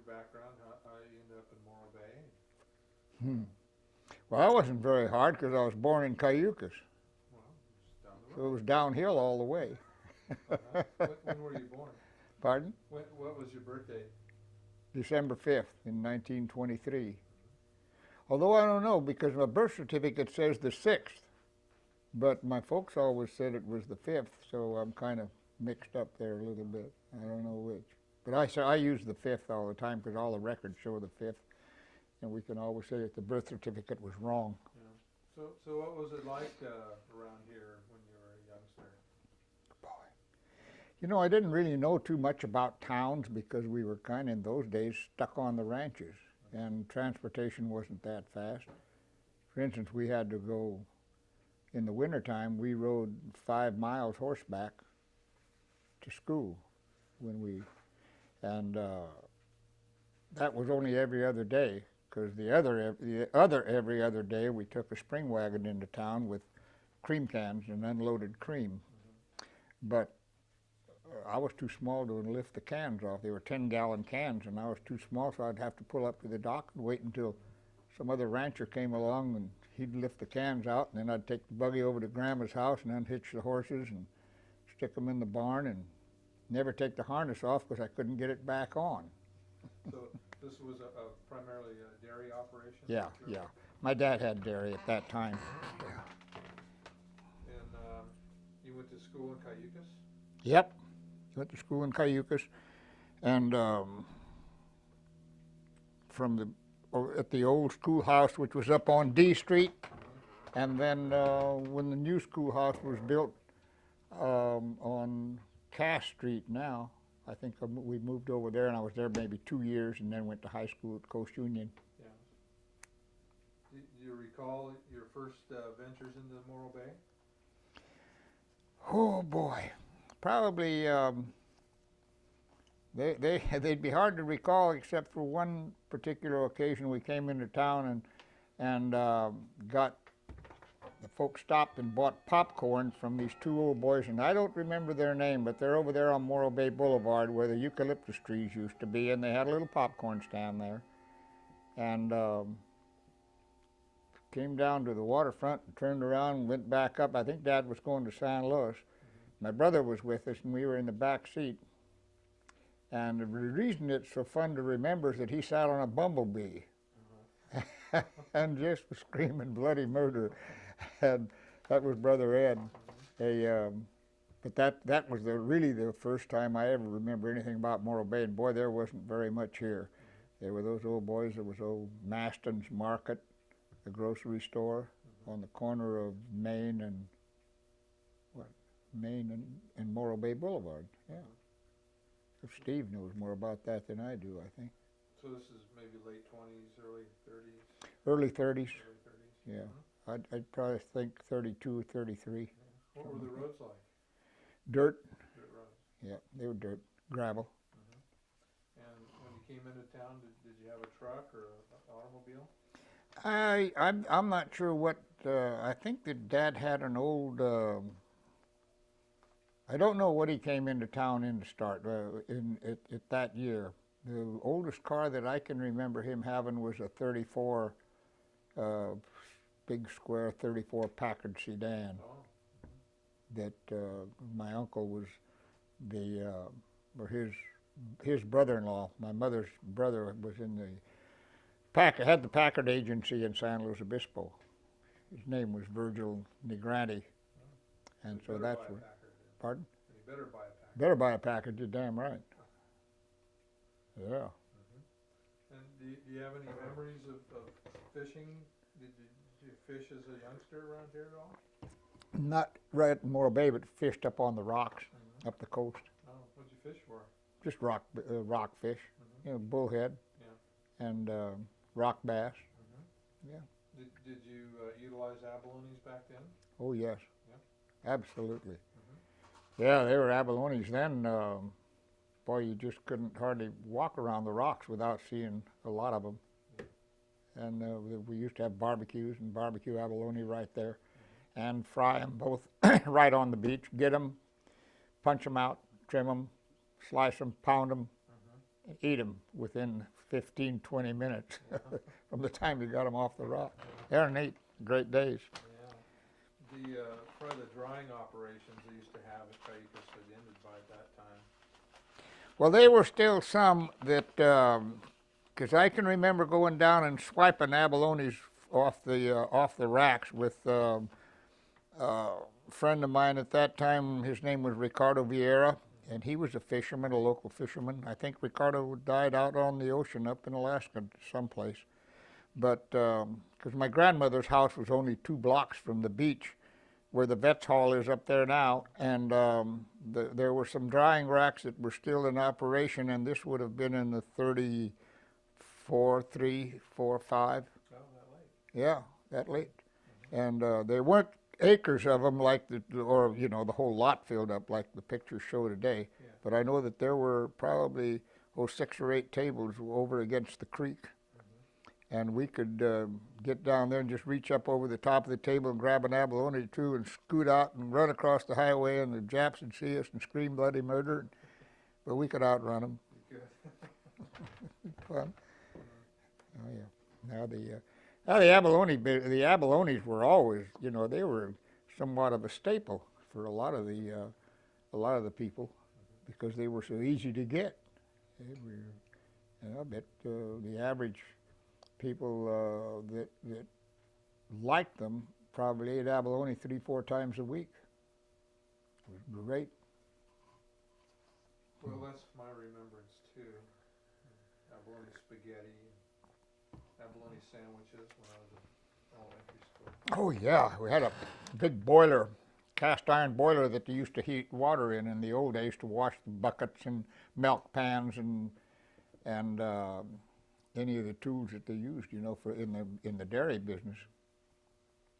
background, how you ended up in Morro Bay? Hmm. Well, that wasn't very hard because I was born in Cayucas, Well, just down the so it road. was downhill all the way. Uh-huh. When were you born? Pardon? What was your birth date? December 5th in 1923. Although I don't know because my birth certificate says the 6th, but my folks always said it was the 5th, so I'm kind of mixed up there a little bit. I don't know which. But I use the 5th all the time because all the records show the 5th, and we can always say that the birth certificate was wrong. Yeah. So what was it like around here when you were a youngster? Boy. You know, I didn't really know too much about towns because we were kind of in those days stuck on the ranches, and transportation wasn't that fast. For instance, we had to go, in the wintertime, we rode 5 miles horseback to school and that was only every other day, because the other every other day we took a spring wagon into town with cream cans and unloaded cream. But I was too small to lift the cans off. They were 10-gallon cans, and I was too small, so I'd have to pull up to the dock and wait until some other rancher came along and he'd lift the cans out, and then I'd take the buggy over to Grandma's house and unhitch the horses and stick them in the barn and never take the harness off because I couldn't get it back on. So this was primarily a dairy operation? Yeah, yeah. My dad had dairy at that time. Yeah. And you went to school in Cayucas? Yep. Went to school in Cayucas, and at the old schoolhouse, which was up on D Street, and then when the new schoolhouse was built on Cass Street now, I think we moved over there, and I was there maybe 2 years, and then went to high school at Coast Union. Yeah. Do you recall your first ventures into Morro Bay? Oh boy, probably they'd be hard to recall except for one particular occasion. We came into town and got the folks stopped and bought popcorn from these 2 old boys, and I don't remember their name, but they're over there on Morro Bay Boulevard where the eucalyptus trees used to be, and they had a little popcorn stand there. And came down to the waterfront and turned around and went back up. I think Dad was going to San Luis. My brother was with us, and we were in the back seat. And the reason it's so fun to remember is that he sat on a bumblebee and just was screaming bloody murder. And that was Brother Ed. But that was really the first time I ever remember anything about Morro Bay. And boy, there wasn't very much here. There were those old boys. There was old Maston's Market, the grocery store on the corner of Main and Morro Bay Boulevard. Yeah. Steve knows more about that than I do, I think. So this is maybe late 20s, early 30s? Early 30s. Early 30s. Yeah. I'd probably think 32 or 33. Yeah. What were the roads like? Dirt. Dirt roads. Yeah, they were dirt. Gravel. And when you came into town, did you have a truck or an automobile? I'm not sure what. I think that Dad had an old. I don't know what he came into town in to start at that year. The oldest car that I can remember him having was a 34, big square 34 Packard sedan. Oh. That my uncle was or his brother-in-law, my mother's brother, was in the had the Packard agency in San Luis Obispo. His name was Virgil Negranti, and so that's what. Pardon? You better buy a Packard. Better buy a Packard. You're damn right. Yeah. And do you have any memories of fishing? Did you fish as a youngster around here at all? Not right at Morro Bay, but fished up on the rocks, up the coast. Oh, what'd you fish for? Just rock fish, bullhead, and rock bass. Yeah. Did you utilize abalones back then? Oh yes. Yeah. Absolutely. Yeah, they were abalones then. Boy, you just couldn't hardly walk around the rocks without seeing a lot of them. And we used to have barbecues and barbecue abalone right there, and fry them both right on the beach. Get them, punch them out, trim them, slice them, pound them, eat them within 15, 20 minutes from the time you got them off the rock. They're neat, great days. Yeah. Probably the drying operations they used to have at Cayucas had ended by that time. Well, there were still some that, because I can remember going down and swiping abalones off the racks with a friend of mine at that time. His name was Ricardo Vieira, and he was a fisherman, a local fisherman. I think Ricardo died out on the ocean up in Alaska someplace. But because my grandmother's house was only 2 blocks from the beach where the Vets Hall is up there now, and there were some drying racks that were still in operation, and this would have been in the 34, 3, 4, 5. Oh, that late. Yeah, that late. And there weren't acres of them like or the whole lot filled up like the pictures show today. Yeah. But I know that there were probably 6 or 8 tables over against the creek. And we could get down there and just reach up over the top of the table and grab an abalone or two and scoot out and run across the highway, and the Japs would see us and scream bloody murder. But we could outrun them. Fun. Oh yeah. Now the abalones were always, they were somewhat of a staple for a lot of the people because they were so easy to get. I bet the average people that liked them probably ate abalone 3-4 times a week. It was great. Well, that's my remembrance too. Abalone spaghetti, abalone sandwiches when I was in elementary school. Oh yeah, we had a big boiler, cast iron boiler that they used to heat water in the old days to wash the buckets and milk pans and any of the tools that they used, for in the dairy business.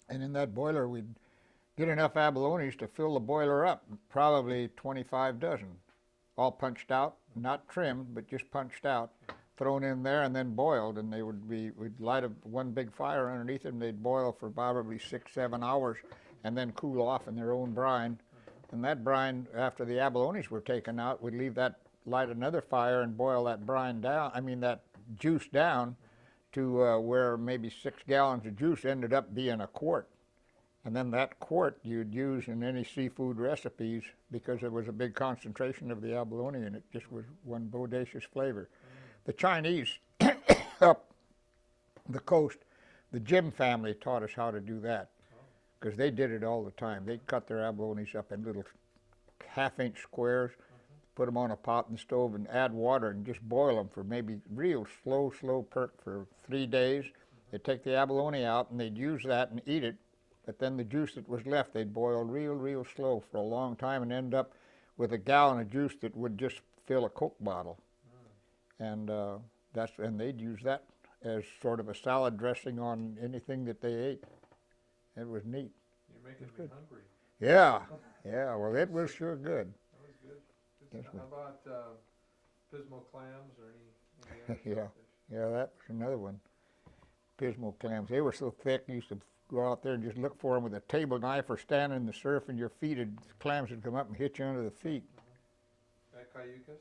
And in that boiler, we'd get enough abalones to fill the boiler up, probably 25 dozen, all punched out, not trimmed, but just punched out, thrown in there and then boiled. And we'd light one big fire underneath them. They'd boil for probably 6-7 hours and then cool off in their own brine. And that brine, after the abalones were taken out, we'd light another fire and boil that brine down, that juice down to where maybe 6 gallons of juice ended up being a quart. And then that quart you'd use in any seafood recipes because there was a big concentration of the abalone and it just was one bodacious flavor. The Chinese up the coast, the Jim family taught us how to do that because they did it all the time. They'd cut their abalones up in little half-inch squares, put them on a pot in the stove and add water and just boil them for maybe real slow perk for 3 days. They'd take the abalone out and they'd use that and eat it, but then the juice that was left they'd boil real slow for a long time and end up with a gallon of juice that would just fill a Coke bottle. And they'd use that as sort of a salad dressing on anything that they ate. It was neat. You're making me hungry. Yeah, well it was sure good. How about Pismo clams or any Yeah, that was another one. Pismo clams. They were so thick, you used to go out there and just look for them with a table knife or stand in the surf and your clams would come up and hit you under the feet. At Cayucas?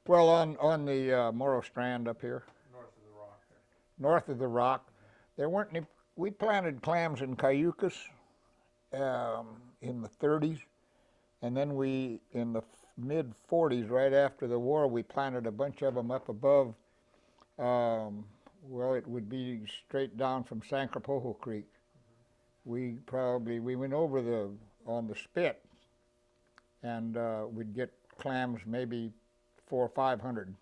Well, on the Morro Strand up here. North of the rock there. North of the rock. There weren't any, we planted clams in Cayucas in the 30s, and then in the mid-40s, right after the war, we planted a bunch of them up above, it would be straight down from San Carpojo Creek. We went over on the spit, and we'd get clams maybe 400 or 500,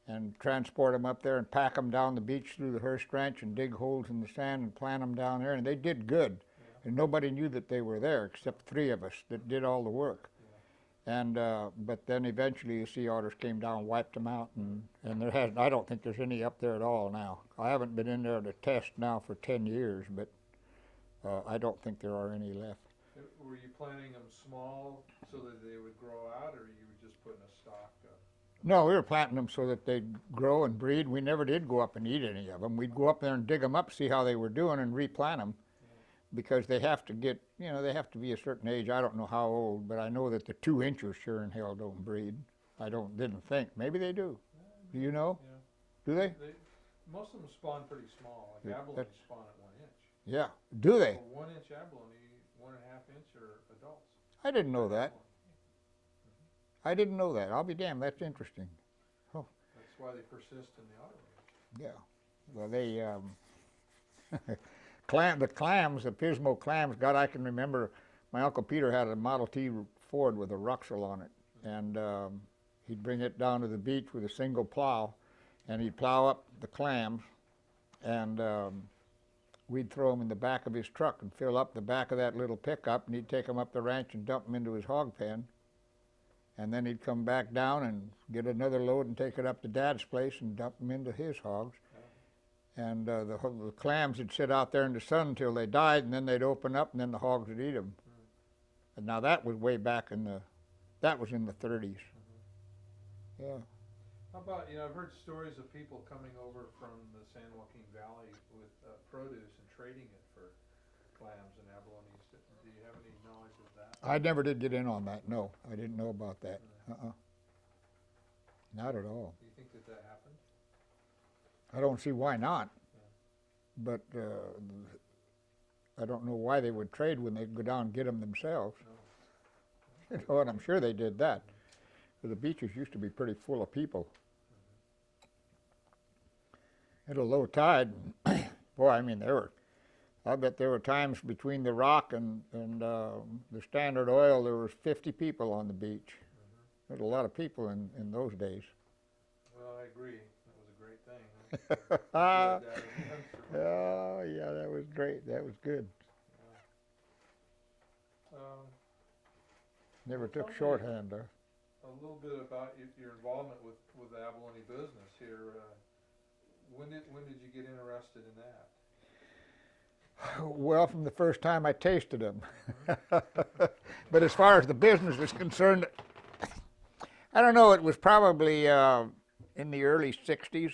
and transport them up there and pack them down the beach through the Hearst Ranch and dig holes in the sand and plant them down there, and they did good. And nobody knew that they were there except 3 of us that did all the work. And but then eventually the sea otters came down and wiped them out, and I don't think there's any up there at all now. I haven't been in there to test now for 10 years, but I don't think there are any left. Were you planting them small so that they would grow out, or you were just putting a stock up? No, we were planting them so that they'd grow and breed. We never did go up and eat any of them. We'd go up there and dig them up, see how they were doing, and replant them. Because they have to get, they have to be a certain age. I don't know how old, but I know that the 2 inchers sure in hell don't breed. Didn't think. Maybe they do. Yeah, Do you know? Yeah. Do they? Most of them spawn pretty small. Like abalone spawn at 1 inch. Yeah. Do they? A 1 inch abalone, 1.5 inch are adults. I didn't know that. Abalone. I didn't know that. I'll be damned. That's interesting. Oh. That's why they persist in the outer range. Yeah. Well, they the clams, the Pismo clams. God, I can remember. My Uncle Peter had a Model T Ford with a Ruxel on it, and he'd bring it down to the beach with a single plow, and he'd plow up the clams, and we'd throw them in the back of his truck and fill up the back of that little pickup, and he'd take them up the ranch and dump them into his hog pen, and then he'd come back down and get another load and take it up to Dad's place and dump them into his hogs. And the clams would sit out there in the sun until they died, and then they'd open up, and then the hogs would eat them. And now that was way back that was in the 30s. Yeah. How about, I've heard stories of people coming over from the San Joaquin Valley with produce and trading it for clams and abalones. Do you have any knowledge of that? I never did get in on that. No, I didn't know about that. Not at all. Do you think that happened? I don't see why not. Yeah. But I don't know why they would trade when they go down and get them themselves. No. You know, and I'm sure they did that. The beaches used to be pretty full of people. At a low tide, boy, I mean, I bet there were times between the Rock and the Standard Oil, there was 50 people on the beach. There was a lot of people in those days. Well, I agree. That was a great thing. Huh? Oh, yeah, that was great. That was good. Yeah. Never took shorthand, though. A little bit about your involvement with the abalone business here. When did you get interested in that? Well, from the first time I tasted them. But as far as the business is concerned, I don't know. It was probably in the early '60s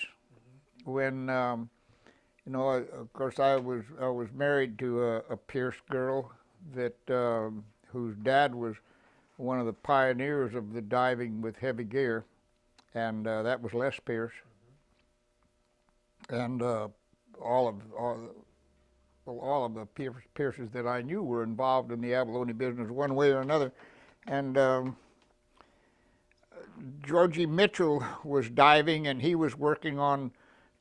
when, of course, I was married to a Pierce girl that whose dad was one of the pioneers of the diving with heavy gear, and that was Les Pierce. And all of the Pierces that I knew were involved in the abalone business one way or another. And Georgie Mitchell was diving, and he was working on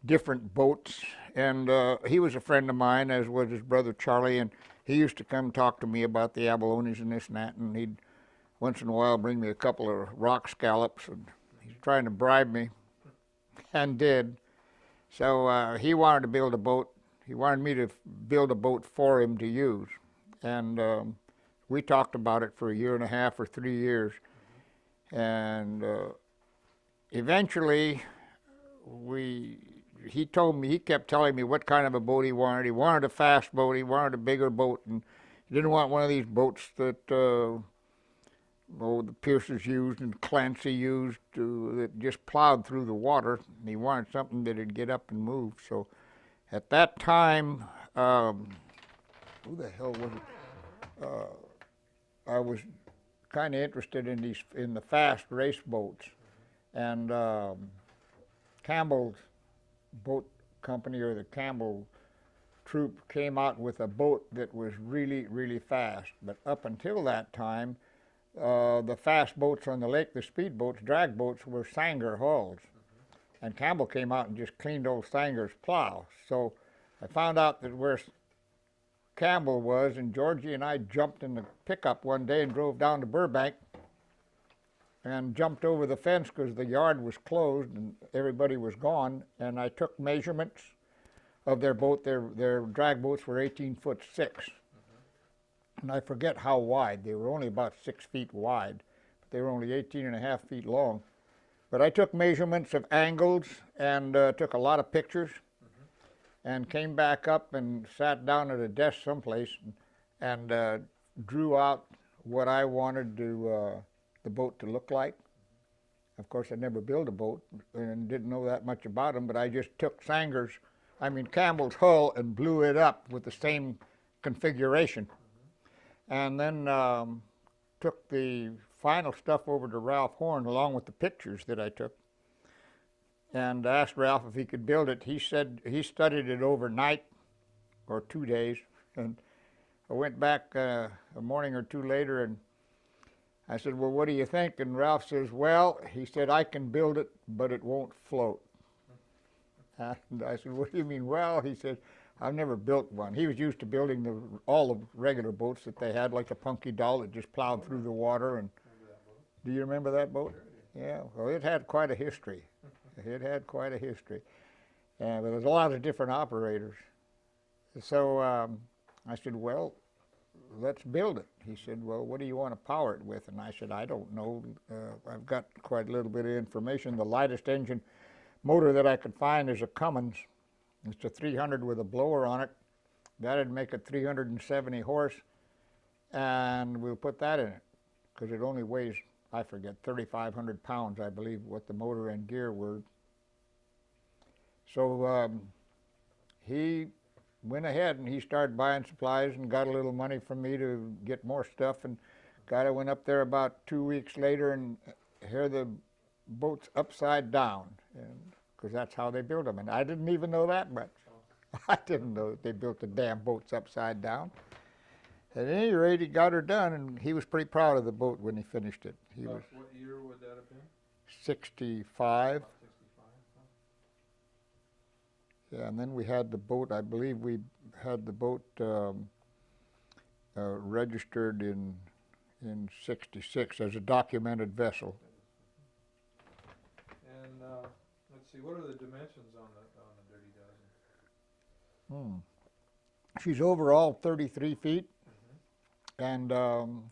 different boats. And he was a friend of mine, as was his brother Charlie. And he used to come talk to me about the abalones and this and that. And he'd once in a while bring me a couple of rock scallops. And he's trying to bribe me, and did. So he wanted to build a boat. He wanted me to build a boat for him to use. And we talked about it for 1.5 or 3 years. And eventually he kept telling me what kind of a boat he wanted. He wanted a fast boat. He wanted a bigger boat. And he didn't want one of these boats that the Pierces used and Clancy used that just plowed through the water. And he wanted something that would get up and move. So at that time, who the hell was it? I was kind of interested in the fast race boats, and Campbell's boat company, or the Campbell troop, came out with a boat that was really, really fast. But up until that time, the fast boats on the lake, the speed boats, drag boats, were Sanger hulls. And Campbell came out and just cleaned old Sanger's plow. So I found out that where Campbell was, and Georgie and I jumped in the pickup one day and drove down to Burbank and jumped over the fence because the yard was closed and everybody was gone. And I took measurements of their boat. Their drag boats were 18'6". And I forget how wide. They were only about 6 feet wide, but they were only 18.5 feet long. But I took measurements of angles and took a lot of pictures, and came back up and sat down at a desk someplace and drew out what I wanted the boat to look like. Of course, I never built a boat and didn't know that much about them, but I just took Campbell's hull and blew it up with the same configuration. And then took the final stuff over to Ralph Horn along with the pictures that I took. and asked Ralph if he could build it. He said he studied it overnight or 2 days, and I went back a morning or two later, and I said, well, what do you think? And Ralph says, well, he said, I can build it, but it won't float. And I said, what do you mean? Well, he said, I've never built one. He was used to building all the regular boats that they had, like the Punky Doll that just plowed through the water. And do you remember that boat? Sure, yeah. Well, it had quite a history. It had quite a history. But there was a lot of different operators. So I said, well, let's build it. He said, well, what do you want to power it with? And I said, I don't know. I've got quite a little bit of information. The lightest engine motor that I could find is a Cummins. It's a 300 with a blower on it. That'd make it 370 horse, and we'll put that in it because it only weighs, I forget, 3,500 pounds, I believe, what the motor and gear were. So he went ahead and he started buying supplies and got a little money from me to get more stuff, and I went up there about 2 weeks later, and here the boat's upside down, because that's how they build them, and I didn't even know that much. I didn't know that they built the damn boats upside down. At any rate, he got her done, and he was pretty proud of the boat when he finished it. He was what year would that have been? 65. About 65, huh? Yeah, and then we had the boat, I believe we had the boat registered in 66 as a documented vessel. And let's see, what are the dimensions on the Dirty Dozen? She's overall 33 feet and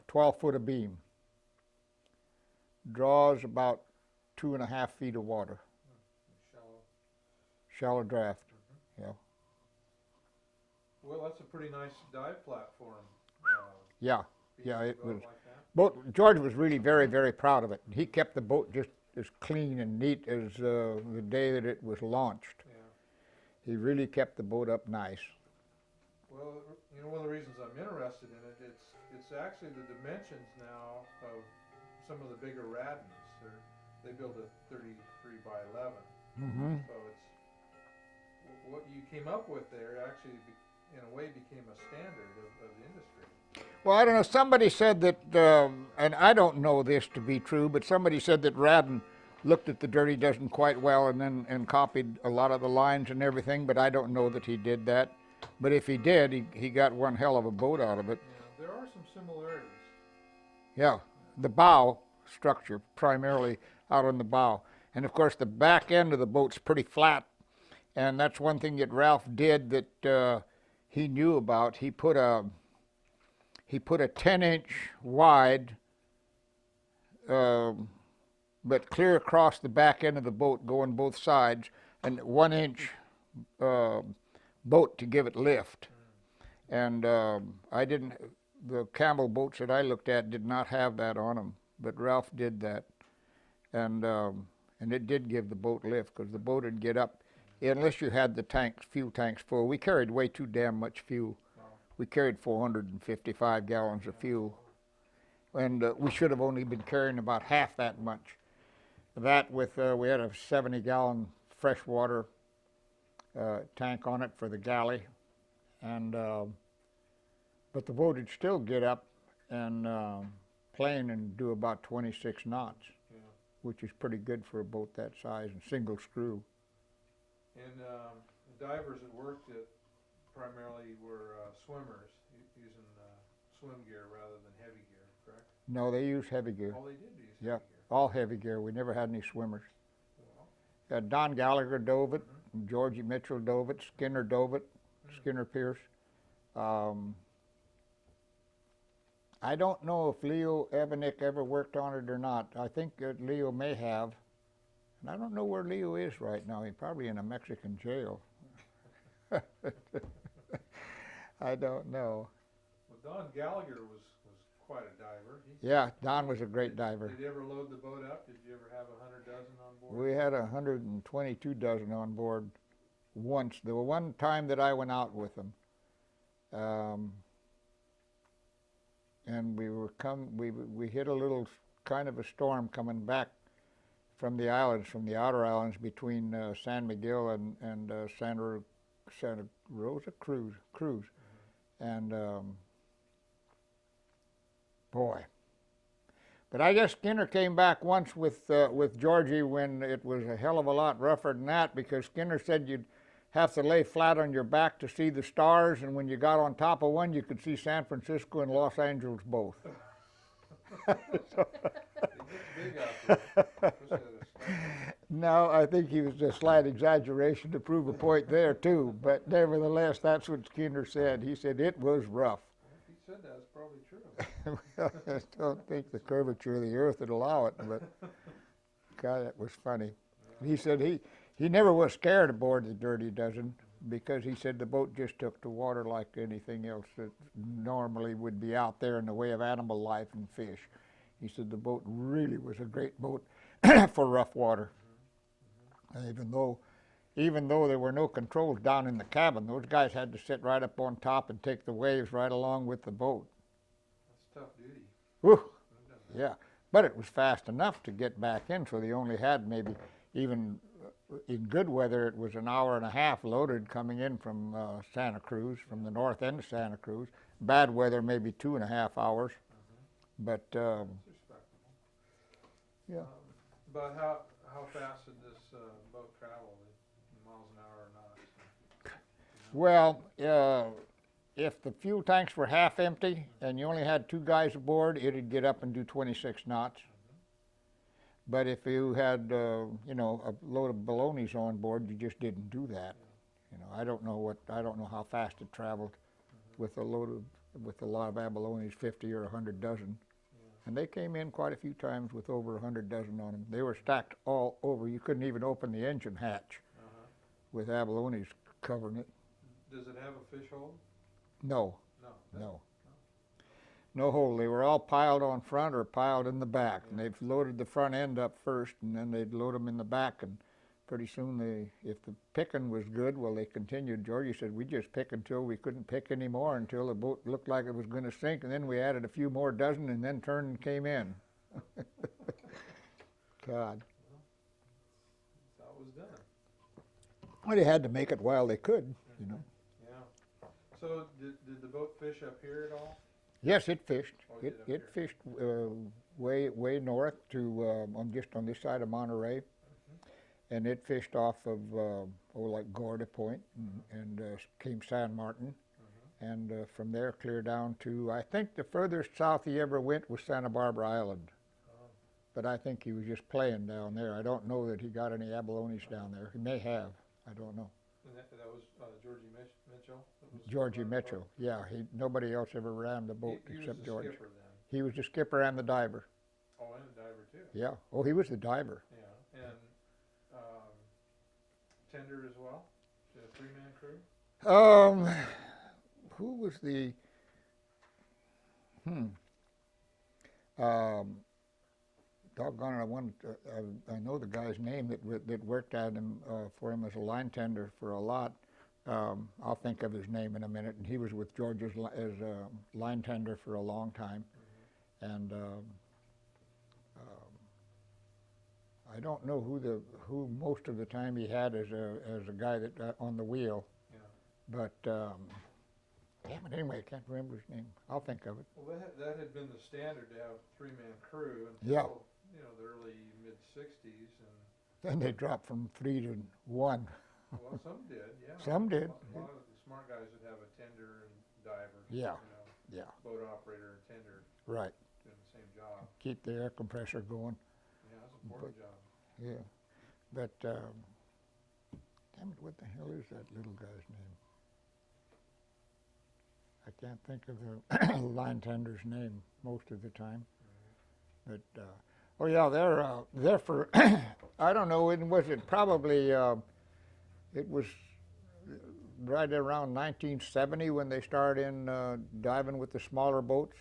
12 foot of beam. Draws about 2.5 feet of water. Shallow draft. Yeah. Well, that's a pretty nice dive platform. Yeah, it was. Like that. Boat, George was really very, very proud of it. He kept the boat just as clean and neat as the day that it was launched. Yeah. He really kept the boat up nice. Well, you know, one of the reasons I'm interested in it, it's actually the dimensions now of some of the bigger Radins. They build a 33 by 11. Mm-hmm. So it's what you came up with there actually, in a way, became a standard of the industry. Well, I don't know. Somebody said that, and I don't know this to be true, but somebody said that Radin looked at the Dirty Dozen quite well and copied a lot of the lines and everything, but I don't know that he did that. But if he did, he got one hell of a boat out of it. Yeah, there are some similarities. Yeah, the bow structure, primarily out on the bow. And of course, the back end of the boat's pretty flat, and that's one thing that Ralph did that he knew about. He put a 10-inch wide, but clear across the back end of the boat, going both sides, and 1-inch boat to give it lift. And the Campbell boats that I looked at did not have that on them, but Ralph did that. And it did give the boat lift, because the boat would get up, unless you had the fuel tanks full. We carried way too damn much fuel. We carried 455 gallons of fuel, and we should have only been carrying about half that much. That with, we had a 70-gallon freshwater tank on it for the galley, and but the boat would still get up and plane and do about 26 knots, which is pretty good for a boat that size and single screw. And the divers that worked it primarily were swimmers, using swim gear rather than heavy gear, correct? No, they use heavy gear. Oh, they did use heavy Yeah, gear. all heavy gear. We never had any swimmers. Well, Don Gallagher dove it, Georgie Mitchell dove it, Skinner dove it, Skinner Pierce. I don't know if Leo Evanick ever worked on it or not. I think that Leo may have. And I don't know where Leo is right now. He's probably in a Mexican jail. I don't know. Well, Don Gallagher was quite a diver. Yeah, Don was a great diver. Did you ever load the boat up? Did you ever have 100 dozen on board? We had 122 dozen on board once. The one time that I went out with them, and we hit a little kind of a storm coming back from the islands, from the outer islands between San Miguel and Santa Rosa Cruz. And boy. But I guess Skinner came back once with Georgie when it was a hell of a lot rougher than that, because Skinner said you'd have to lay flat on your back to see the stars, and when you got on top of one, you could see San Francisco and Los Angeles both. It gets big out there, especially at a start. No, I think he was a slight exaggeration to prove a point there too, but nevertheless, that's what Skinner said. He said it was rough. Well, if he said that, it's probably true. Well, I don't think the curvature of the earth would allow it, but God, that was funny. He said he never was scared aboard the Dirty Dozen, because he said the boat just took to water like anything else that normally would be out there in the way of animal life and fish. He said the boat really was a great boat for rough water. Even though there were no controls down in the cabin, those guys had to sit right up on top and take the waves right along with the boat. That's tough duty. Whew. Yeah, but it was fast enough to get back in, so they only had maybe, even in good weather, it was an hour and a half loaded coming in from Santa Cruz, from the north end of Santa Cruz. Bad weather, maybe 2.5 hours. But That's respectable. yeah. But how fast did this boat travel? Miles an hour or not? Well, if the fuel tanks were half empty and you only had 2 guys aboard, it'd get up and do 26 knots. But if you had, a load of balonies on board, you just didn't do that. I don't know how fast it traveled with a lot of abalones, 50 or 100 dozen. And they came in quite a few times with over 100 dozen on them. They were stacked all over. You couldn't even open the engine hatch with abalones covering it. Does it have a fish hold? No. No. No hole. They were all piled on front or piled in the back. And they've loaded the front end up first, and then they'd load them in the back. And pretty soon, if the picking was good, well, they continued. Georgie said, we just picked until we couldn't pick anymore, until the boat looked like it was going to sink, and then we added a few more dozen and then turned and came in. God. That's how it was done. Well, they had to make it while they could, Yeah. So did the boat fish up here at all? Yes, it fished. Oh, it did up It here. fished way north to just on this side of Monterey, and it fished off of like Gorda Point and came San Martin, and from there clear down to, I think the furthest south he ever went was Santa Barbara Island. But I think he was just playing down there. I don't know that he got any abalones down there. He may have. I don't know. And that was Georgie Mitchell? That was Georgie running the boat? Mitchell. Yeah, nobody else ever ran the boat He except was the George. skipper then. He was the skipper and the diver. Oh, and the diver too. Yeah. Oh, he was the diver. Yeah, and tender as well? The 3-man crew? Who was the? Doggone it! I know the guy's name that worked at him for him as a line tender for a lot. I'll think of his name in a minute. And he was with George's as a line tender for a long time, and I don't know who most of the time he had as a guy that on the wheel. Yeah. But damn it! Anyway, I can't remember his name. I'll think of it. Well, that had been the standard to have a 3-man crew Yeah. until the early mid-60s, and Then they dropped from 3 to 1. well, some did, yeah. Some did. A lot of the smart guys would have a tender and diver. Yeah. Yeah. Boat operator and tender Right. doing the same job. Keep the air compressor going. Yeah, that's an important job. Yeah. But damn it, what the hell is that little guy's name? I can't think of the line tender's name most of the time. But oh yeah, they're for I don't know. Was it probably it was right around 1970 when they started in diving with the smaller boats,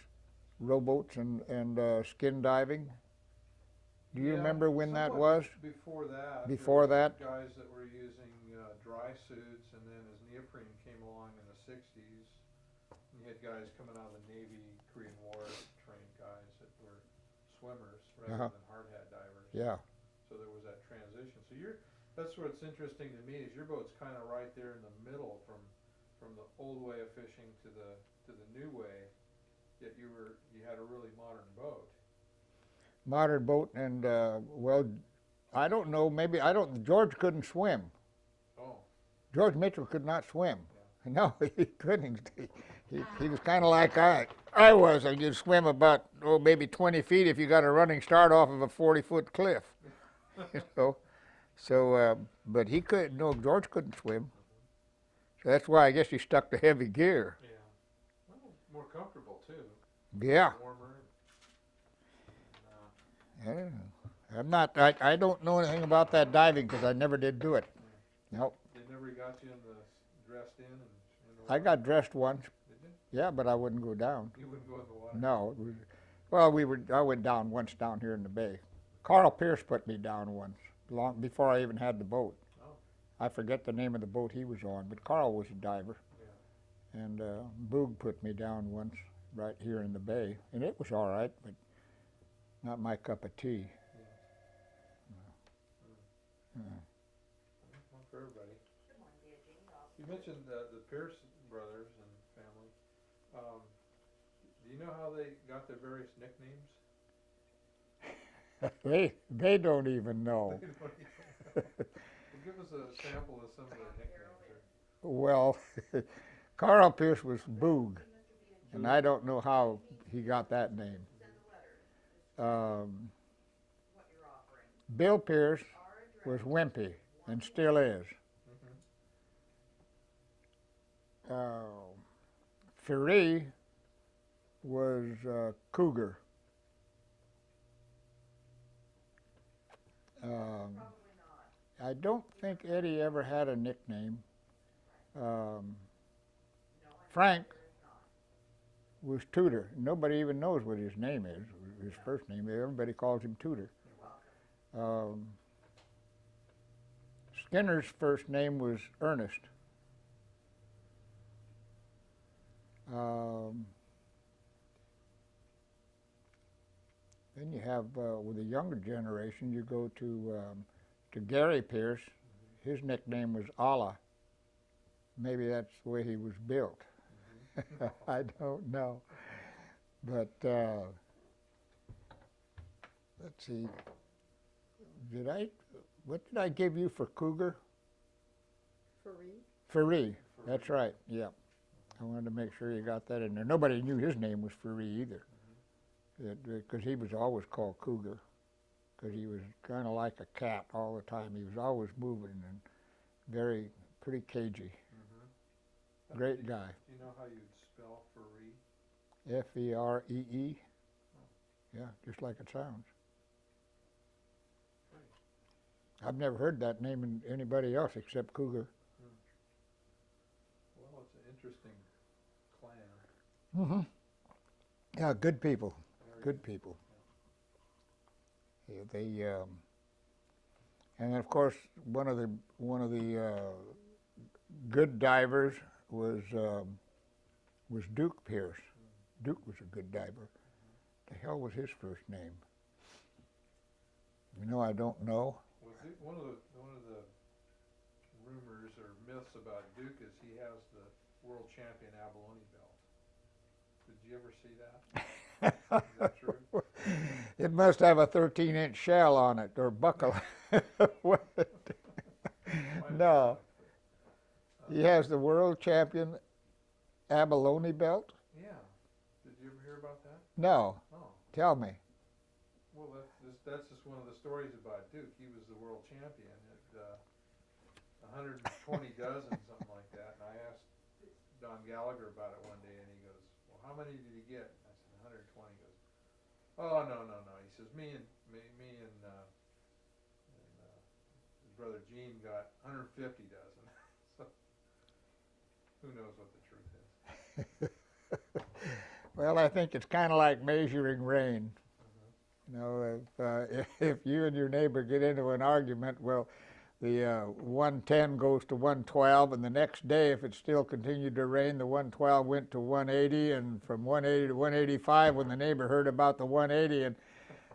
rowboats and skin diving. Do you remember when that somewhat was? Before that. Before there that? was guys that were using dry suits, and then as neoprene came along in the 60s, you had guys coming out of the Navy, Korean War trained guys that were swimmers rather than hard hat divers. Yeah. So there That's what's interesting to me is your boat's kind of right there in the middle from the old way of fishing to the new way. Yet you had a really modern boat. Modern boat, and well, I don't know. Maybe I don't. George couldn't swim. Oh, George Mitchell could not swim. yeah. No, he couldn't. He was kind of like I was. I could swim about maybe 20 feet if you got a running start off of a 40-foot cliff. You know. So, but he couldn't. No, George couldn't swim. So that's why I guess he stuck to heavy gear. Yeah. Well, more comfortable too. Yeah. Warmer. Yeah. I'm not. I don't know anything about that diving because I never did do it. Nope. They never got you dressed in the I water? got dressed once. Did you? Yeah, but I wouldn't go down. You wouldn't go in the water? No. Well, I went down once down here in the bay. Carl Pierce put me down once, long before I even had the boat. Oh. I forget the name of the boat he was on, but Carl was a diver. Yeah. And Boog put me down once right here in the bay, and it was all right, but not my cup of tea. One for everybody. You mentioned the Pierce brothers and family. Do you know how they got their various nicknames? They don't even know. They don't even know. Well, give us a sample of some of the nicknames. Well, Carl Pierce was Boog, and I don't know how he got that name. Bill Pierce was Wimpy, and still is. Ferrie was Cougar. I don't think Eddie ever had a nickname. Frank was Tudor. Nobody even knows what his name is, his first name. Everybody calls him Tudor. Skinner's first name was Ernest. Then you have, with the younger generation, you go to Gary Pierce. His nickname was Allah. Maybe that's the way he was built. I don't know. But let's see. What did I give you for Cougar? Ferrie. That's right. Yeah. I wanted to make sure you got that in there. Nobody knew his name was Ferrie either, because he was always called Cougar, because he was kind of like a cat all the time. He was always moving and pretty cagey. Great guy. Do you know how you'd spell Ferrie? F-E-R-E-E. Yeah, just like it sounds. I've never heard that name in anybody else except Cougar. Well, it's an interesting clan. Yeah, good people. Good people. Yeah, and then of course one of the good divers was Duke Pierce. Duke was a good diver. The hell was his first name? I don't know. One of the rumors or myths about Duke is he has the world champion abalone belt. Did you ever see that? Is that true? It must have a 13-inch shell on it, or buckle. No. He has the world champion abalone belt? Yeah. Did you ever hear about that? No. Oh. Tell me. Well, that's just one of the stories about Duke. He was the world champion at 120 dozen, something like that. And I asked Don Gallagher about it one day, and he goes, "Well, how many did he get?" I said, 120. He goes, "Oh, no. He says, me and his brother Gene got 150 dozen." So who knows what the truth is? Well, I think it's kind of like measuring rain. If you and your neighbor get into an argument, well, the 110 goes to 112, and the next day, if it still continued to rain, the 112 went to 180, and from 180 to 185 when the neighbor heard about the 180,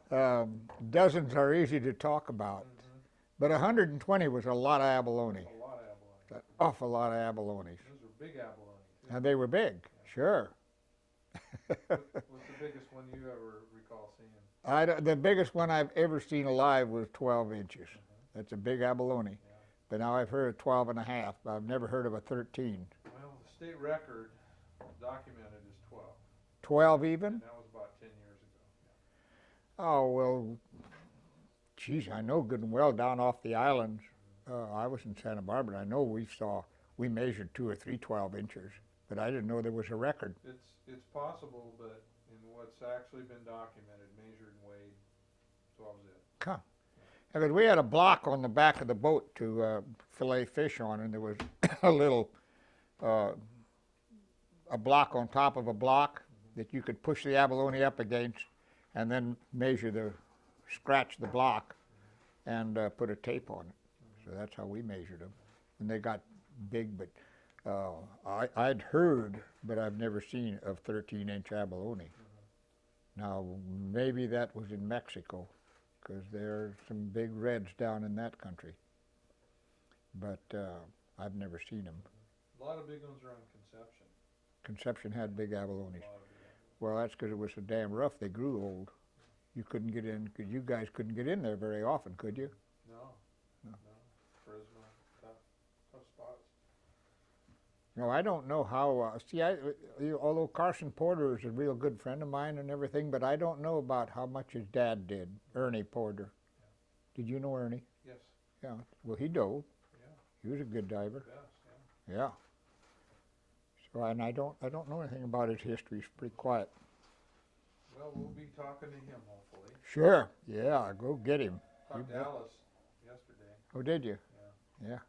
and dozens are easy to talk about. But 120 was a lot of abalone. A lot of abalone. An awful lot of abalones. Those were big abalone, too. And they were big, sure. What's the biggest one you ever recall seeing? The biggest one I've ever seen alive was 12 inches. That's a big abalone. Yeah. But now I've heard of 12 and a half. I've never heard of a 13. Well, the state record documented is 12. 12 even? And that was about 10 years ago. Oh, well, geez, I know good and well down off the islands. I was in Santa Barbara. I know we measured 2 or 3 12 inches, but I didn't know there was a record. It's possible, but in what's actually been documented, measured and weighed, 12 is it. Huh. Because we had a block on the back of the boat to fillet fish on, and there was a little, a block on top of a block that you could push the abalone up against and then scratch the block and put a tape on it. So that's how we measured them. And they got big, but I'd heard, but I've never seen, of 13-inch abalone. Now, maybe that was in Mexico, because there are some big reds down in that country. But I've never seen them. A lot of big ones are on Conception. Conception had big abalones. A lot of big ones. Well, that's because it was so damn rough. They grew old. You couldn't get in, because you guys couldn't get in there very often, could you? No. Pismo, tough spots. No, I don't know how, although Carson Porter is a real good friend of mine and everything, but I don't know about how much his dad did, Ernie Porter. Yeah. Did you know Ernie? Yes. Yeah. Well, he dove. Yeah. He was a good diver. Yes, Yeah. So, and I don't know anything about his history. He's pretty quiet. Well, we'll be talking to him, hopefully. Sure. Yeah, go get him. Talked to Alice yesterday. Oh, did you? Yeah. Yeah.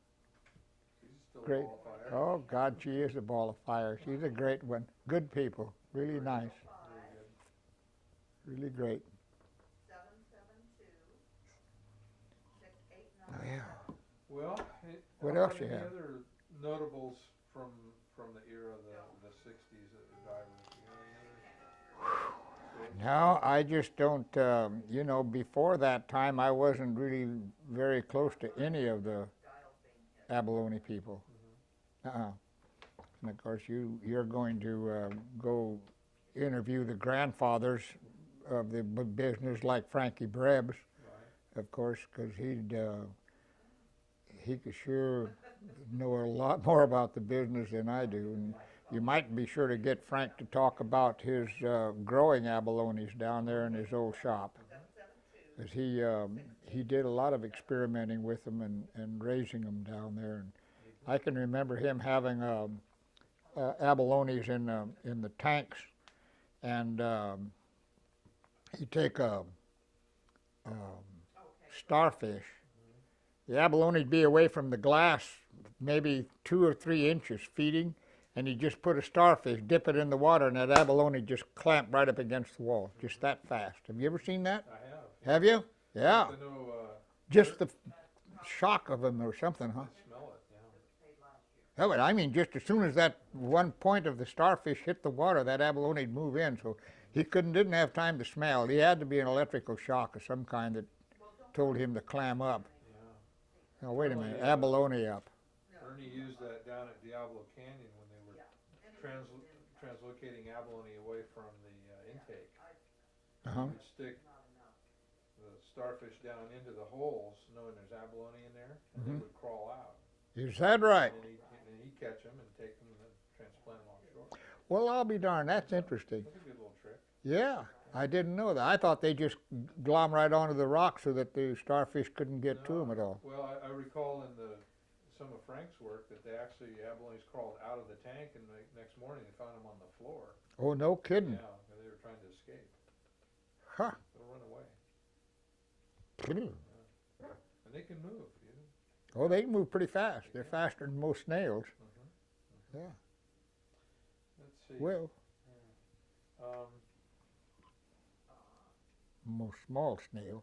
She's still Great. a ball of fire. Oh, God, she is a ball of fire. She's a great one. Good people. Really nice. Very good. Really great. 772-689. Oh, yeah. Well, What how else about you any have? other notables from the era of the 60s divers? You know, any other? No, I just don't, before that time, I wasn't really very close to any of the abalone people. And of course, you're going to go interview the grandfathers of the business, like Frankie Brebs, Right. of course, because he could sure know a lot more about the business than I do. And you might be sure to get Frank to talk about his growing abalones down there in his old shop. Because he did a lot of experimenting with them and raising them down there. And I can remember him having abalones in the tanks, and he'd take a starfish. The abalone'd be away from the glass maybe 2 or 3 inches feeding, and he'd just put a starfish, dip it in the water, and that abalone just clamp right up against the wall, just that fast. Have you ever seen that? I have. Have you? Yeah. I know, Just the shock of them or something, huh? I smell it, yeah. Oh, but I mean, just as soon as that one point of the starfish hit the water, that abalone'd move in, so he didn't have time to smell. He had to be an electrical shock of some kind that told him to clam up. Yeah. Now, wait a minute, abalone up. Ernie used that down at Diablo Canyon when they were translocating abalone away from the intake. Uh-huh. You'd stick the starfish down into the holes, knowing there's abalone in there, and they would crawl out. Is that right? And then he'd catch them and take them and transplant them offshore. Well, I'll be darned, that's interesting. That's a good little trick. Yeah, I didn't know that. I thought they just glom right onto the rock so that the starfish couldn't get to them at all. Well, I recall in some of Frank's work that abalones crawled out of the tank, and the next morning they found them on the floor. Oh, no kidding. Yeah, they were trying to escape. Huh. They'll run away. And they can move, you know. Oh, they can move pretty fast. They're faster than most snails. Yeah. Let's see. Well, Um, most small snails.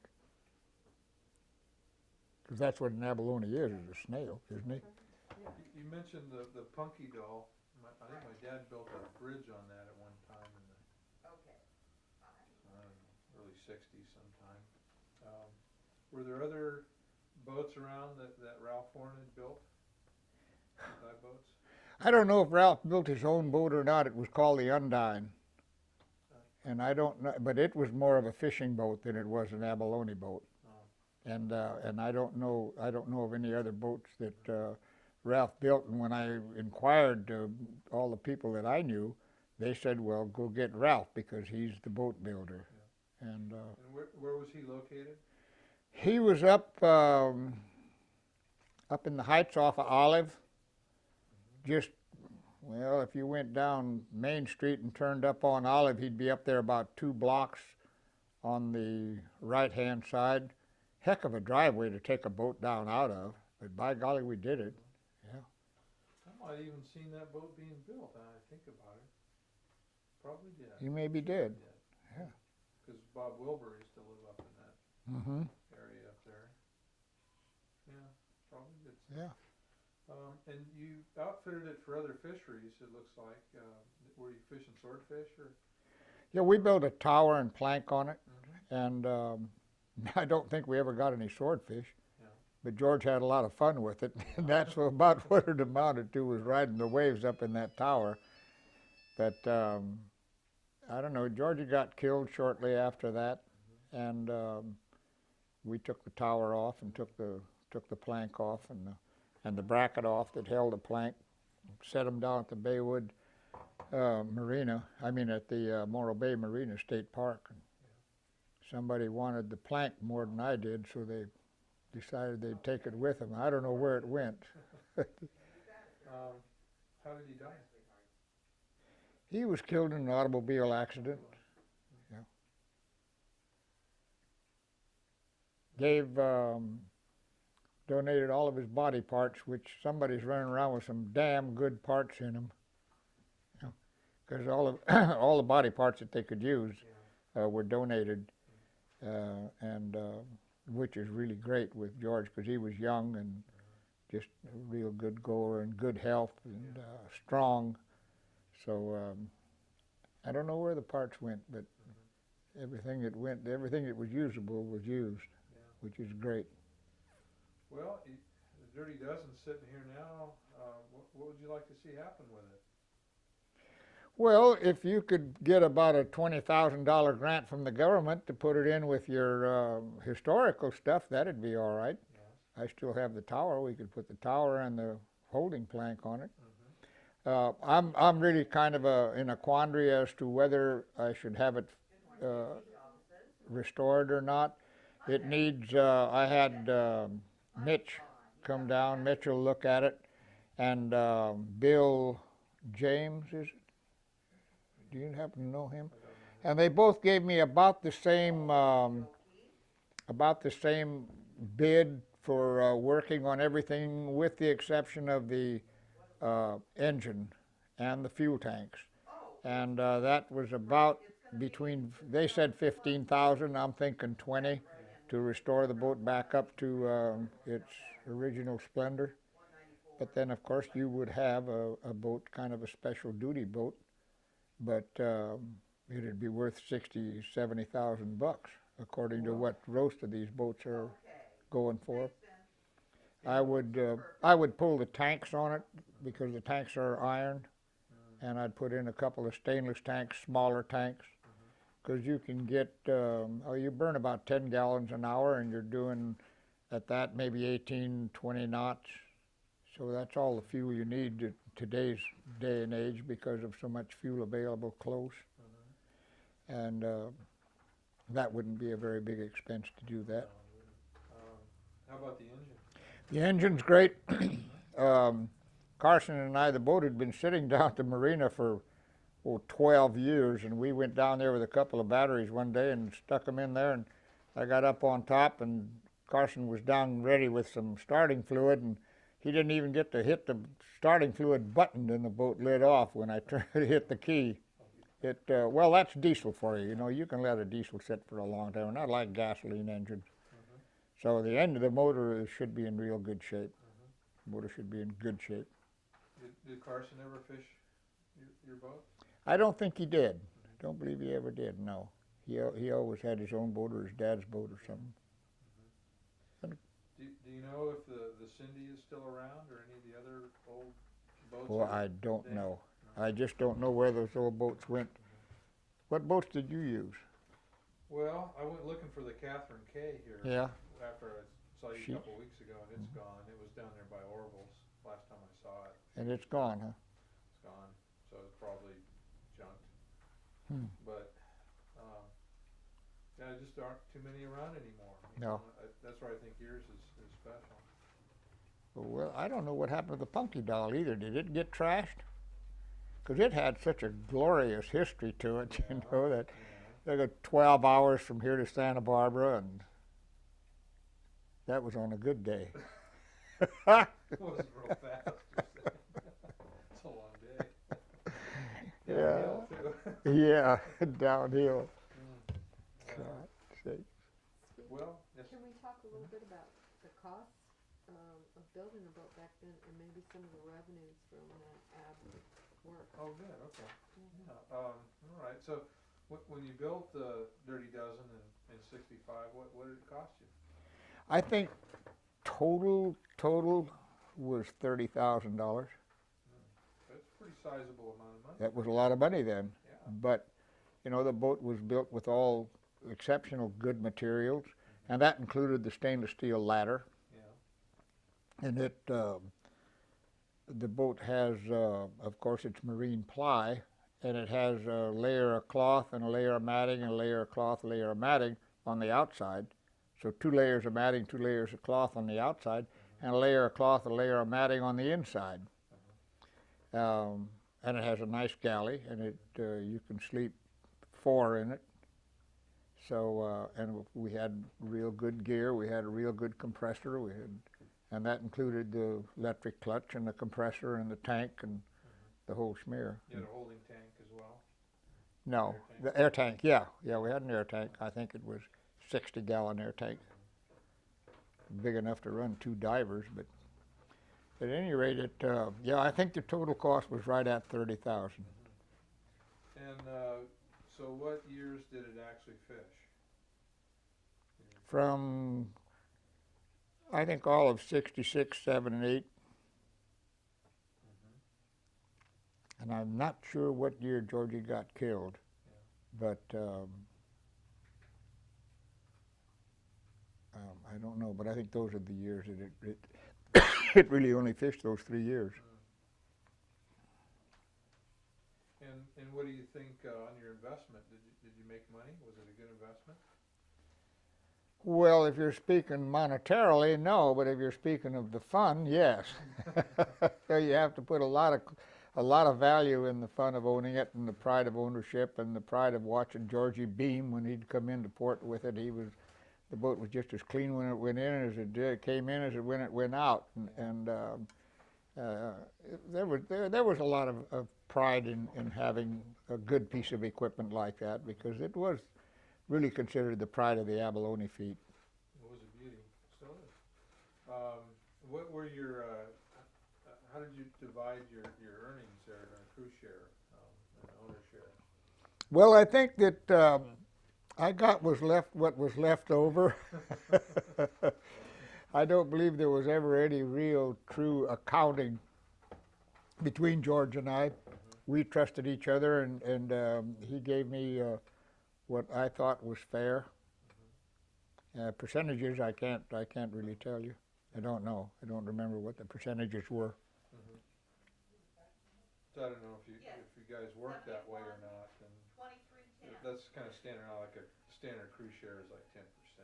Because that's what an abalone is a snail, isn't it? you mentioned the punky doll. I think my dad built a bridge on that at one time in the early 60s sometime. Were there other boats around that Ralph Horn had built? Dive boats? I don't know if Ralph built his own boat or not. It was called the Undyne. And I don't know, but it was more of a fishing boat than it was an abalone boat. Oh. And I don't know of any other boats that Ralph built. And when I inquired all the people that I knew, they said, "Well, go get Ralph because he's the boat builder." Yeah. And where was he located? he was up in the heights off of Olive. Just, well, if you went down Main Street and turned up on Olive, he'd be up there about 2 blocks on the right-hand side. Heck of a driveway to take a boat down out of, but by golly, we did it. Yeah. I might even seen that boat being built, now I think about it. Probably did. You maybe did. Yeah. Because Bob Wilbur used to live up in that Mm-hmm. area up there. Yeah, probably did. Yeah. And you outfitted it for other fisheries, it looks like. Were you fishing swordfish or? Yeah, we built a tower and plank on it, Mm-hmm. and I don't think we ever got any swordfish. Yeah. But George had a lot of fun with it, and that's about what it amounted to, was riding the waves up in that tower. But I don't know, Georgie got killed shortly after that, and we took the tower off and took the plank off and the bracket off that held the plank, set them down at the Baywood Marina, at the Morro Bay Marina State Park. Somebody wanted the plank more than I did, so they decided they'd take it with them. I don't know where it went. How did he die? He was killed in an automobile accident. Yeah. Gave, donated all of his body parts, which somebody's running around with some damn good parts in them. Because all the body parts that they could use were donated, and which is really great with George, because he was young and just a real good goer and good health and strong. So I don't know where the parts went, but everything that was usable was used, which is great. Well, the Dirty Dozen's sitting here now. What would you like to see happen with it? Well, if you could get about a $20,000 grant from the government to put it in with your historical stuff, that'd be all right. Yes. I still have the tower. We could put the tower and the holding plank on it. Mm-hmm. I'm really kind of in a quandary as to whether I should have it restored or not. It needs. I had Mitch come down. Mitch will look at it, and Bill James, is it? Do you happen to know him? And they both gave me about the same bid for working on everything, with the exception of the engine and the fuel tanks. And that was about between, they said 15,000, I'm thinking 20, to restore the boat back up to its original splendor. But then, of course, you would have a boat, kind of a special duty boat, but it'd be worth 60, 70,000 bucks, according to what most of these boats are going for. I would pull the tanks on it, because the tanks are iron, and I'd put in a couple of stainless tanks, smaller tanks, because you can get, you burn about 10 gallons an hour, and you're doing, at that, maybe 18, 20 knots. So that's all the fuel you need in today's day and age, because of so much fuel available close. And that wouldn't be a very big expense to do that. How about the engine? The engine's great. Carson and I, the boat had been sitting down at the marina for 12 years, and we went down there with a couple of batteries one day and stuck them in there, and I got up on top, and Carson was down ready with some starting fluid, and he didn't even get to hit the starting fluid button, and the boat lit off when I tried to hit the key. Well, that's diesel for you. You know, you can let a diesel sit for a long time, not like gasoline engines. So the end of the motor should be in real good shape. The motor should be in good shape. Did Carson ever fish your boat? I don't think he did. Don't believe he ever did, no. He always had his own boat or his dad's boat or something. Do you know if the Cindy is still around or any of the other old boats? Well, that I are don't dead? know. No. I just don't know where those old boats went. What boats did you use? Well, I went looking for the Catherine K here Yeah, after I saw you She- a couple of weeks ago, and it's gone. It was down there by Orville's last time I saw it. and it's gone, huh? It's gone, so it's probably junked. Hmm. But yeah, there just aren't too many around anymore. No. That's why I think yours is special. Well, I don't know what happened to the Punky Doll either. Did it get trashed? Because it had such a glorious history to it, you know, that Yeah. they got 12 hours from here to Santa Barbara, and that was on a good day. It wasn't real fast. It's a long day. Downhill, too. Yeah, downhill. Yeah. God's sake. Well, yes. Can we talk a little bit about the costs of building a boat back then, and maybe some of the revenues from that ab work? Oh, good. Okay. Yeah. All right. So, when you built the Dirty Dozen in '65, what did it cost you? I think total was $30,000. That's a pretty sizable amount of money. That was a lot of money then. Yeah. But, you know, the boat was built with all exceptional good materials, and that included the stainless steel ladder. Yeah. And the boat has, of course, it's marine ply, and it has a layer of cloth and a layer of matting and a layer of cloth, a layer of matting on the outside. So 2 layers of matting, 2 layers of cloth on the outside, and a layer of cloth, a layer of matting on the inside. And it has a nice galley, and you can sleep 4 in it. So, and we had real good gear. We had a real good compressor. And that included the electric clutch and the compressor and the tank and the whole schmear. You had a holding tank as well. No, Air tank? the air tank, yeah, we had an air tank. I think it was 60-gallon air tank, big enough to run 2 divers. But at any rate, yeah, I think the total cost was right at $30,000. And so, what years did it actually fish? From I think all of '66, '7, and '8, and I'm not sure what year Georgie got killed, but I don't know. But I think those are the years that it really only fished those 3 years. And what do you think on your investment? Did you make money? Was it a good investment? Well, if you're speaking monetarily, no. But if you're speaking of the fun, yes. So you have to put a lot of value in the fun of owning it, and the pride of ownership, and the pride of watching Georgie beam when he'd come into port with it. The boat was just as clean when it went in as it came in as it when it went out, and there was a lot of pride in having a good piece of equipment like that, because it was really considered the pride of the abalone fleet. It was a beauty. Still is. What were your? How did you divide your earnings there in a cruise share and owner share? Well, I think that I got what was left over. I don't believe there was ever any real true accounting between George and I. We trusted each other, and he gave me what I thought was fair. Percentages, I can't really tell you. I don't know. I don't remember what the percentages were. So I don't know if you guys work that way or not. And that's kind of standard. Like a standard cruise share is like 10%. So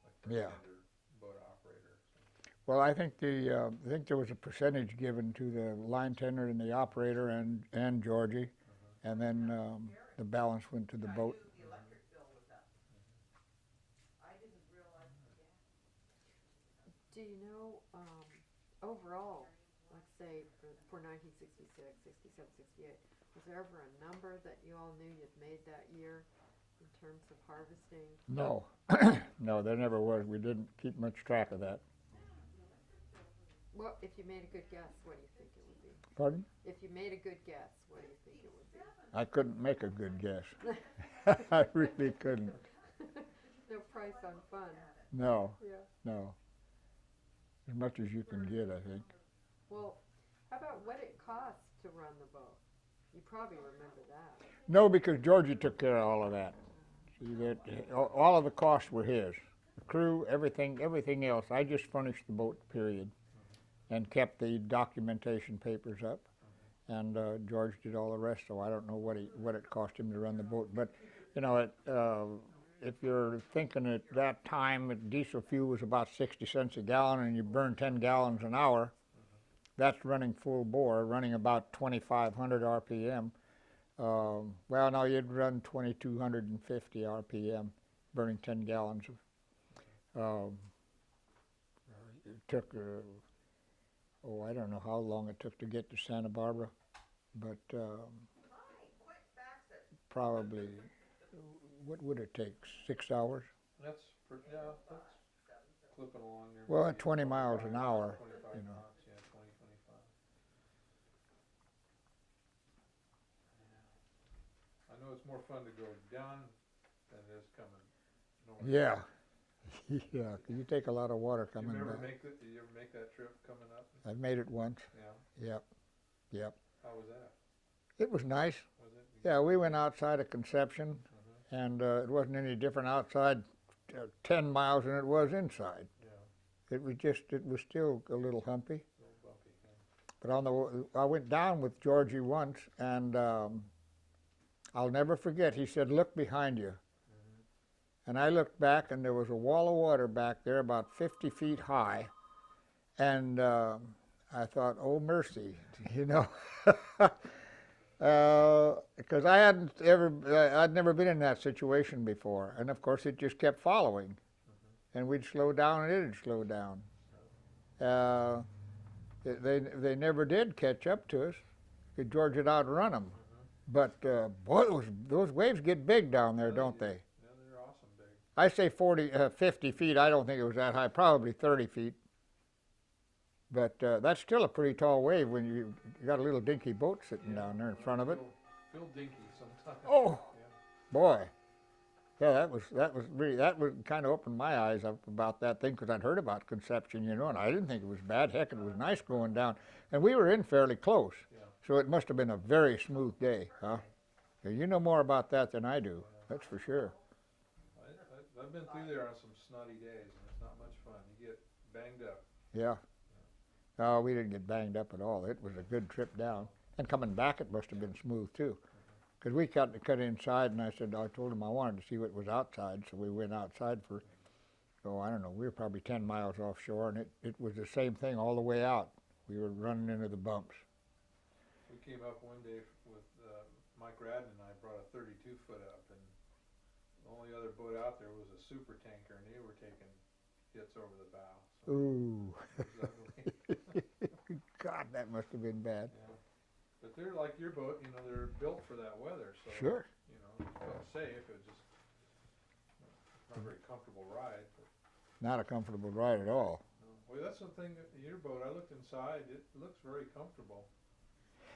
like for a standard boat operator. So. Well, I think there was a percentage given to the line tender and the operator and Georgie, and then the balance went to the boat. Do you know, overall, let's say for 1966, 67, 68, was there ever a number that you all knew you'd made that year in terms of harvesting? No, no, there never was. We didn't keep much track of that. Well, if you made a good guess, what do you think it would be? Pardon? If you made a good guess, what do you think it would be? I couldn't make a good guess. I really couldn't. No price on fun. No, Yeah. no. as much as you can get, I think. Well, how about what it costs to run the boat? You probably remember that. No, because Georgie took care of all of that. See, that all of the costs were his. The crew, everything else. I just furnished the boat, period, and kept the documentation papers up. And George did all the rest. So I don't know what it cost him to run the boat. But you know, if you're thinking at that time, diesel fuel was about 60 cents a gallon, and you burn 10 gallons an hour. That's running full bore, running about 2,500 RPM. Well, no, you'd run 2,250 RPM, burning 10 gallons. It took, I don't know how long it took to get to Santa Barbara, but probably, what would it take, 6 hours? That's clipping along there. Well, at 20 miles an hour, 25 you know. knots, yeah, 20, 25. Yeah. I know it's more fun to go down than it is coming north. Yeah, yeah, 'cause you take a lot of water Did you coming ever back. did you ever make that trip coming up? I've made it once. Yeah. Yep. How was that? It was nice. Was it? Yeah, we went outside of Conception, and it wasn't any different outside 10 miles than it was inside. Yeah. It was still a little humpy. A little bumpy. Yeah. But I went down with Georgie once, and I'll never forget. He said, "Look behind you." And I looked back, and there was a wall of water back there about 50 feet high. And I thought, oh, mercy, you know. Because I'd never been in that situation before. And of course, it just kept following. And we'd slow down, and it'd slow down. They never did catch up to us. George had outrun them. But boy, those waves get big down there, don't they? Yeah, they're awesome big. I say 50 feet. I don't think it was that high. Probably 30 feet. But that's still a pretty tall wave when you got a little dinky boat sitting down there in front of it. Feel dinky sometimes. Oh, Yeah. boy. Yeah, that was kind of opened my eyes up about that thing, because I'd heard about Conception, you know, and I didn't think it was bad. Heck, it was nice going down. And we were in fairly close. Yeah. So it must have been a very smooth day, huh? Yeah, you know more about that than I do, that's for sure. I've been through there on some snotty days, and it's not much fun. You get banged up. Yeah. No, we didn't get banged up at all. It was a good trip down. And coming back, it must have been smooth, too. Because we cut inside, and I told him I wanted to see what was outside, so we went outside for, I don't know, we were probably 10 miles offshore, and it was the same thing all the way out. We were running into the bumps. We came up one day with Mike Radden and I brought a 32-foot up, and the only other boat out there was a super tanker, and they were taking hits over the bow. So Ooh. it was ugly. God, that must have been bad. Yeah. But they're like your boat, you know, they're built for that weather, so Sure. you know, it felt safe. It was just not a very comfortable ride. But, Not a comfortable ride at all. well, that's the thing. Your boat, I looked inside. It looks very comfortable.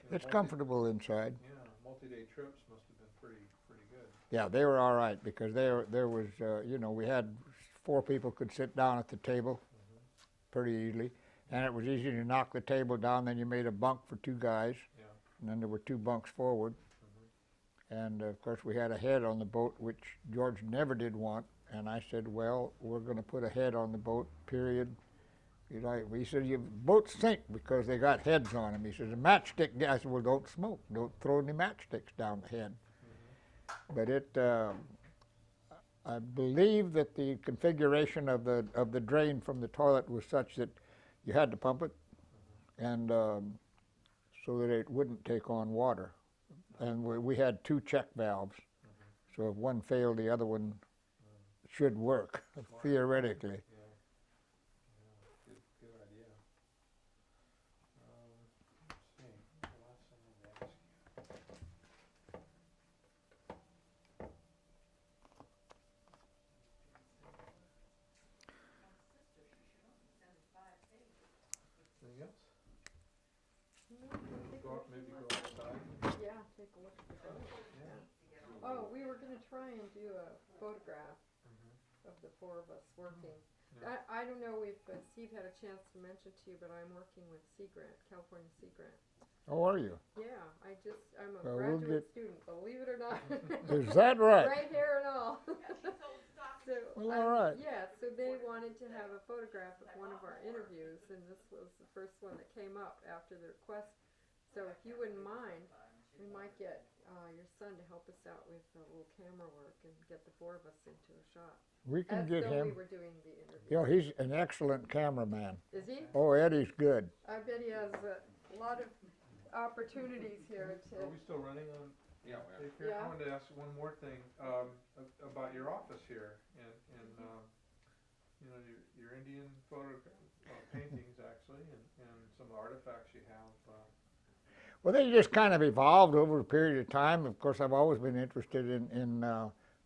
You know, It's comfortable inside. Yeah, multi-day trips must have been pretty good. Yeah, they were all right, because there was, we had 4 people could sit down at the table pretty easily. And it was easy to knock the table down, then you made a bunk for 2 guys. Yeah. And then there were 2 bunks forward. And of course we had a head on the boat, which George never did want. And I said, well, we're going to put a head on the boat, period. He said, your boats sink because they got heads on them. He says, a matchstick, I said, well, don't smoke. Don't throw any matchsticks down the head. But I believe that the configuration of the drain from the toilet was such that you had to pump it, and so that it wouldn't take on water. And we had 2 check valves, so if one failed, the other one should work, theoretically. Yeah. Good idea. Let's see. What else I wanted to ask you? Anything else? Maybe go outside. Yeah, take a look at the boat. Yeah. Oh, we were gonna try and do a photograph of the 4 of us working. I don't know if Steve had a chance to mention to you, but I'm working with Sea Grant, California Sea Grant. Oh, are you? Yeah, I'm a Well, we'll graduate student, believe it or not. Is that right? Gray hair and all. So, Well, all right. yeah, so they wanted to have a photograph of one of our interviews, and this was the first one that came up after the request. So if you wouldn't mind, we might get your son to help us out with a little camera work and get the four of us into a shot. We can As get though him. we were doing the interview. You know, he's an excellent cameraman. Is he? Oh, Eddie's good. I bet he has a lot of opportunities here to. Are we still running on? Yeah, we are. Take care. Yeah. I wanted to ask one more thing, about your office here and you know, your Indian paintings actually and some artifacts you have. Well, they just kind of evolved over a period of time. Of course, I've always been interested in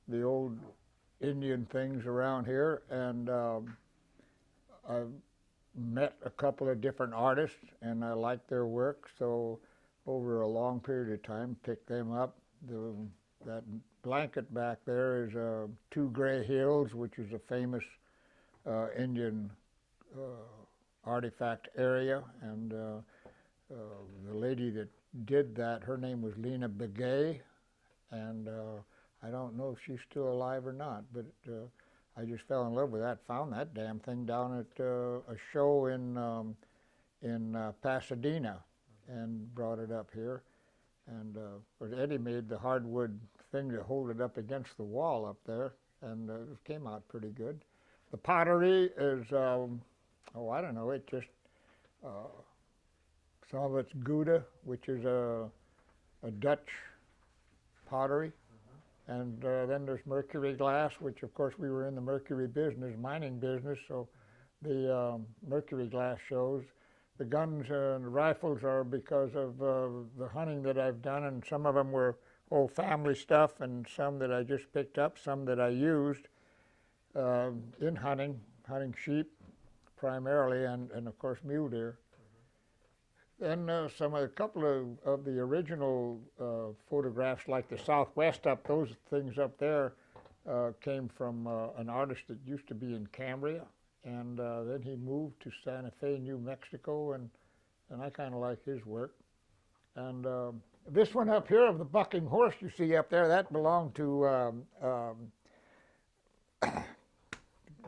the old Indian things around here, and I've met a couple of different artists, and I like their work. So, over a long period of time, picked them up. That blanket back there is Two Gray Hills, which is a famous Indian artifact area, and the lady that did that, her name was Lena Begay, and I don't know if she's still alive or not, but I just fell in love with that, found that damn thing down at a show in Pasadena, and brought it up here. And Eddie made the hardwood thing to hold it up against the wall up there, and it came out pretty good. The pottery is, I don't know, it just, some of it's Gouda, which is a Dutch pottery. And then there's mercury glass, which of course we were in the mercury business, mining business, so the mercury glass shows. The guns and rifles are because of the hunting that I've done, and some of them were old family stuff, and some that I just picked up, some that I used in hunting sheep primarily, and of course mule deer. Then a couple of the original photographs, like the Southwest those things up there came from an artist that used to be in Cambria, and then he moved to Santa Fe, New Mexico, and I kind of like his work. And this one up here of the bucking horse you see up there, that belonged to,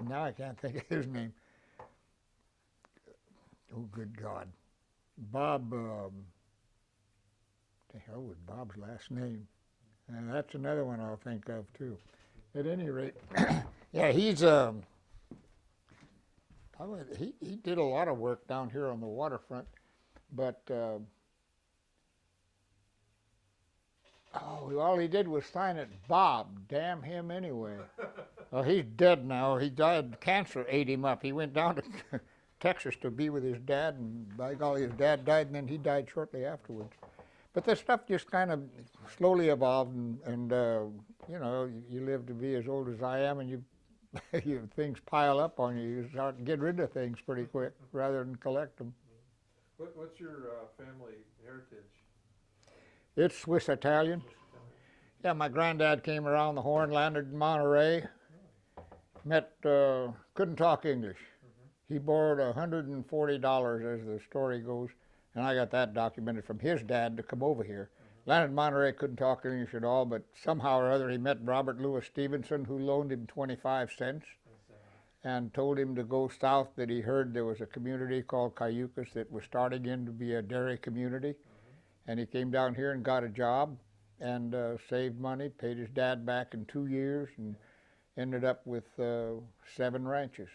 now I can't think of his name. Oh, good God. Bob, the hell was Bob's last name? And that's another one I'll think of too. At any rate, yeah, he's he did a lot of work down here on the waterfront, but all he did was sign it Bob. Damn him anyway. Well, he's dead now. He died. Cancer ate him up. He went down to Texas to be with his dad, and by golly, his dad died, and then he died shortly afterwards. But this stuff just kind of slowly evolved, and you know, you live to be as old as I am, and things pile up on you. You start to get rid of things pretty quick rather than collect them. What's your family heritage? It's Swiss Italian. Yeah, my granddad came around the Horn, landed in Monterey, couldn't talk English. He borrowed $140, as the story goes, and I got that documented from his dad to come over here. Landed in Monterey, couldn't talk English at all, but somehow or other he met Robert Louis Stevenson, who loaned him 25 cents and told him to go south, that he heard there was a community called Cayucas that was starting in to be a dairy community. And he came down here and got a job and saved money, paid his dad back in 2 years, and ended up with 7 ranches.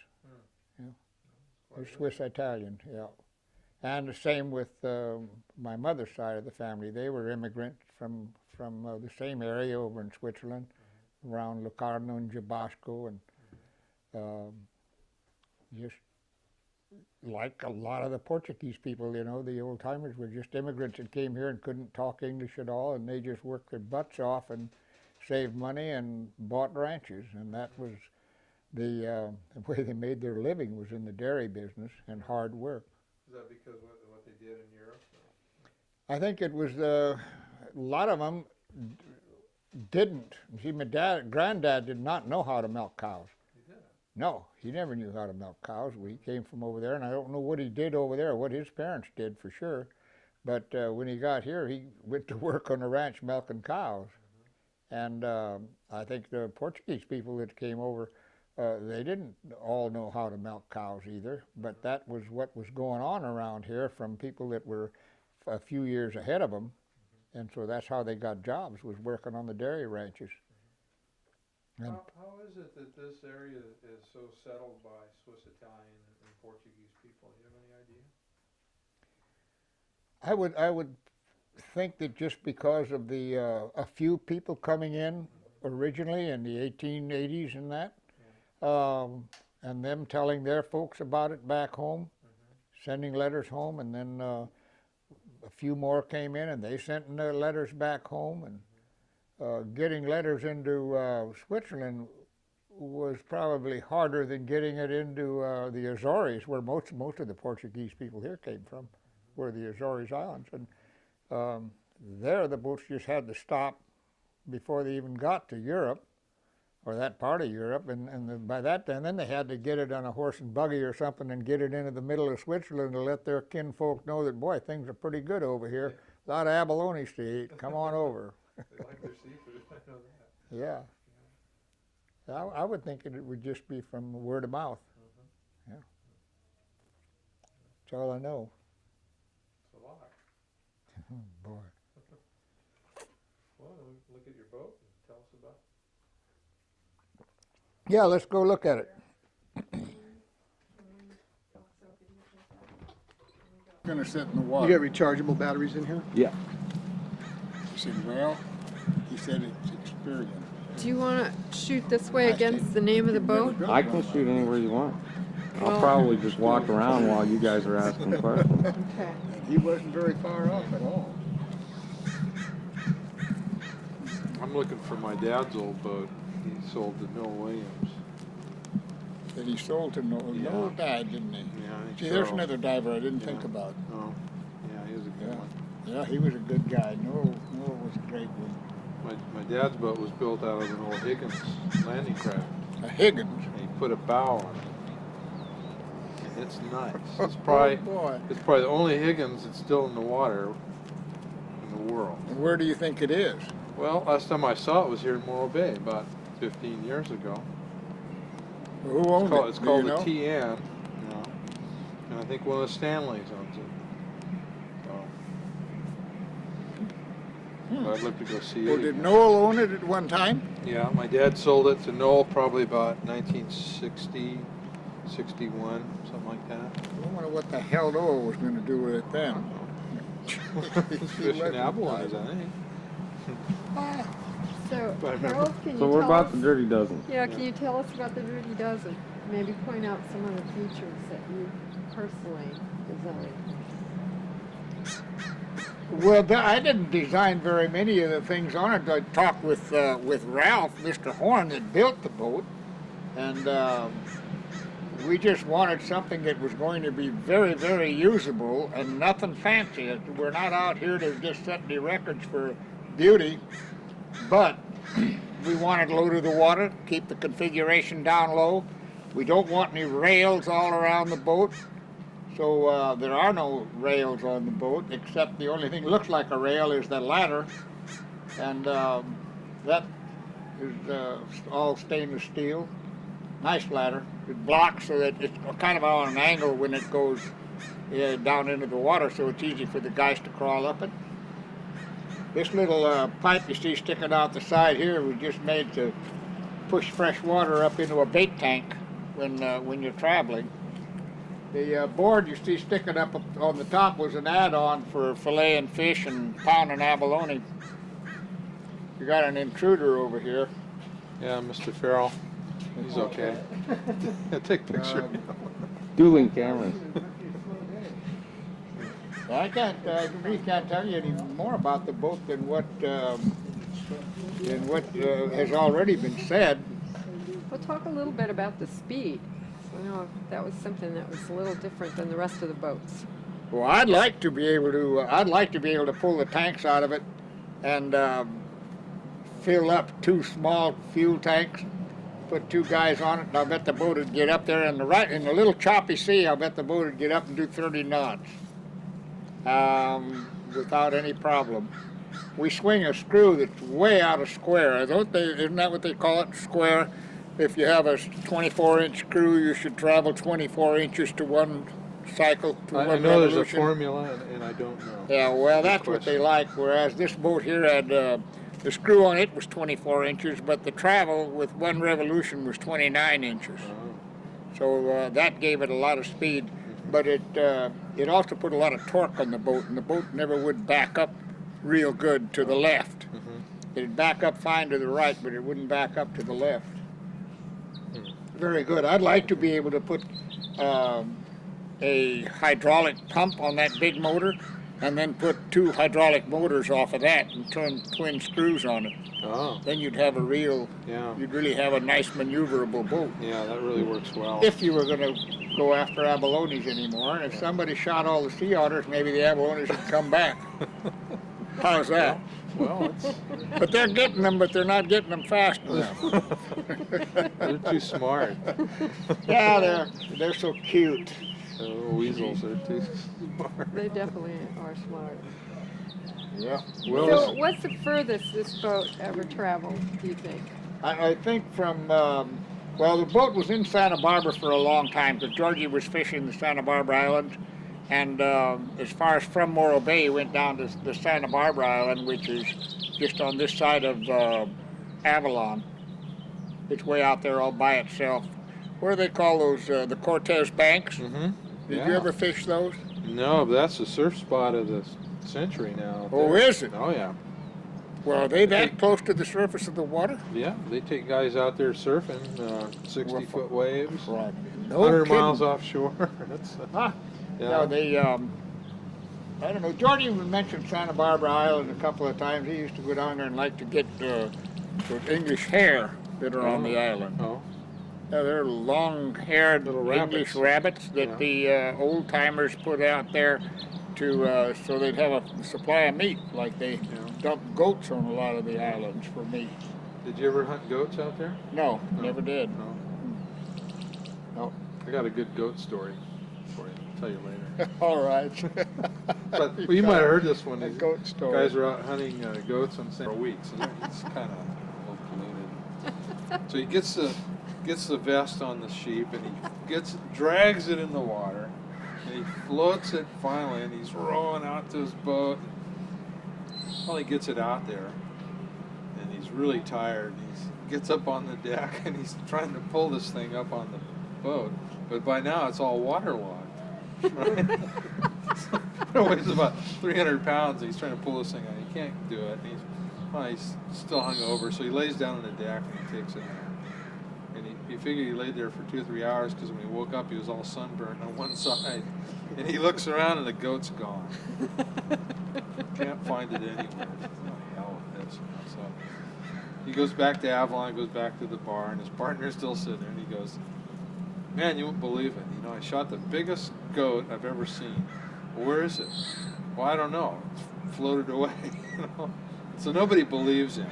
They're Swiss Italian, yeah. And the same with my mother's side of the family. They were immigrants from the same area over in Switzerland, around Locarno and Jabasco, and just like a lot of the Portuguese people, you know, the old-timers were just immigrants that came here and couldn't talk English at all, and they just worked their butts off and saved money and bought ranches, and that was the way they made their living, was in the dairy business and hard work. Is that because of what they did in Europe? I think it was a lot of them didn't. See, my granddad did not know how to milk cows. He did. No, he never knew how to milk cows. We came from over there, and I don't know what he did over there, what his parents did for sure. But when he got here, he went to work on the ranch milking cows. And I think the Portuguese people that came over, they didn't all know how to milk cows either, but that was what was going on around here from people that were a few years ahead of them. And so that's how they got jobs, was working on the dairy ranches. And How is it that this area is so settled by Swiss, Italian, and Portuguese people? Do you have any idea? I would think that just because of the a few people coming in originally in the 1880s and that, and them telling their folks about it back home, sending letters home, and then a few more came in and they sent their letters back home, and getting letters into Switzerland was probably harder than getting it into the Azores, where most of the Portuguese people here came from, were the Azores Islands. And there the boats just had to stop before they even got to Europe, or that part of Europe, and by that time, then they had to get it on a horse and buggy or something and get it into the middle of Switzerland to let their kinfolk know that, boy, things are pretty good over here. A lot of abalones to eat. Come on over. They like their seafood, I know that. Yeah. I would think it would just be from word of mouth. Yeah. That's all I know. It's a lot. Oh, boy. Well, look at your boat and tell us about it. Yeah, let's go look at it. Gonna sit in the You water. got rechargeable batteries in here? Yeah. I said, well, he said it's Experian. Do you want to shoot this way against the name of the boat? I can shoot anywhere you want. I'll Well- probably just walk around while you guys are asking questions. Okay. He wasn't very far off at all. I'm looking for my dad's old boat. He sold to Mill Williams. That he sold to Noel. Yeah. Noel died, didn't he? Yeah, I think See, there's so. another diver I didn't Yeah. think about. Oh, yeah, he was a good Yeah. one. Yeah, he was a good guy. Noel was a great one. My dad's boat was built out of an old Higgins landing craft. A Higgins. And he put a bow on it. And it's nice. It's Oh, probably boy. the only Higgins that's still in the water in the world. And where do you think it is? Well, last time I saw it was here in Morro Bay about 15 years ago. Who owns it? It's Do called you the know? TN, and I think one of the Stanleys owns it. So, but I'd love to go see Well, it. did again. Noel own it at one time? Yeah, my dad sold it to Noel probably about 1960, 61, something like that. I wonder what the hell Noel was going to do with it then. Fishing apples, I think. So, I remember. Harold, can you So what tell about us? the Dirty Dozen? Yeah, can you tell us about the Dirty Dozen? Maybe point out some of the features that you personally designed. Well, I didn't design very many of the things on it. I talked with Ralph, Mr. Horn, that built the boat, and we just wanted something that was going to be very, very usable and nothing fancy. We're not out here to just set the records for beauty, but we wanted low to the water, keep the configuration down low. We don't want any rails all around the boat. So there are no rails on the boat, except the only thing that looks like a rail is the ladder, and that is all stainless steel. Nice ladder. It blocks so that it's kind of on an angle when it goes down into the water, so it's easy for the guys to crawl up it. This little pipe you see sticking out the side here was just made to push fresh water up into a bait tank when you're traveling. The board you see sticking up on the top was an add-on for filleting fish and pounding abalone. You got an intruder over here. Yeah, Mr. Farrell. He's okay. Take a picture. Dueling cameras. I really can't tell you any more about the boat than what has already been said. Well, talk a little bit about the speed. I know that was something that was a little different than the rest of the boats. Well, I'd like to be able to pull the tanks out of it and fill up 2 small fuel tanks, put 2 guys on it, and I'll bet the boat would get up there in the little choppy sea. I'll bet the boat would get up and do 30 knots without any problem. We swing a screw that's way out of square. Isn't that what they call it, square? If you have a 24-inch screw, you should travel 24 inches to one cycle, to one I know there's a revolution. formula, and I don't know. Yeah, well, Good that's what they question. like, whereas this boat here had, the screw on it was 24 inches, but the travel with one revolution was 29 inches. Oh. So that gave it a lot of speed, but it also put a lot of torque on the boat, and the boat never would back up real good to the left. It'd back up fine to the right, but it wouldn't back up to the left. Very good. I'd like to be able to put a hydraulic pump on that big motor, and then put 2 hydraulic motors off of that and turn twin screws on it. Oh, Then you'd have yeah. you'd really have a nice maneuverable boat. Yeah, that really works well. If you were going to go after abalones anymore, and if somebody shot all the sea otters, maybe the abalones would come back. How's that? Well, it's, But they're getting them, but they're not getting them fast enough. they're too smart. Yeah, they're so cute. The little weasels are too smart. They definitely are smart. Yeah. So what's the furthest this boat ever traveled, do you think? I think from, well, the boat was in Santa Barbara for a long time because Georgie was fishing the Santa Barbara Island. And as far as from Morro Bay, he went down to the Santa Barbara Island, which is just on this side of Avalon. It's way out there all by itself. What do they call those, the Cortez Banks? Mm-hmm. Did you ever fish those? No, but that's the surf spot of the century now. out Oh, there. is it? Oh, yeah. Well, are they that close to the surface of the water? Yeah, they take guys out there surfing, 60-foot waves, Right. 100 miles offshore. That's, Huh? yeah. No, they, I don't know, George even mentioned Santa Barbara Island a couple of times. He used to go down there and like to get those English hare that are on the island. Oh, Yeah, they're long-haired Little English rabbits that Yeah. the old-timers put out there to, so they'd have a supply of meat, like they dump goats on a lot of the islands for meat. did you ever hunt goats out there? No, No. never did. No. No. I got a good goat story for you. I'll tell you later. All right. But well, you might have heard this one. A These goat story. guys are out hunting goats on for weeks, and it's kind of polluted. So he gets the vest on the sheep, and he drags it in the water, and he floats it finally, and he's rowing out to his boat. Well, he gets it out there, and he's really tired. He gets up on the deck, and he's trying to pull this thing up on the boat, but by now it's all waterlogged. Right? It weighs about 300 pounds. And he's trying to pull this thing out. He can't do it. And he's still hung over, so he lays down on the deck and he takes a nap. And he figured he laid there for 2 or 3 hours because when he woke up, he was all sunburned on one side. And he looks around and the goat's gone. Can't find it anywhere. Oh, hell with this. So he goes back to Avalon, goes back to the bar, and his partner's still sitting there, and he goes, "Man, you won't believe it. You know, I shot the biggest goat I've ever seen. Well, where is it?" "Well, I don't know. It's floated away." You know? So nobody believes him.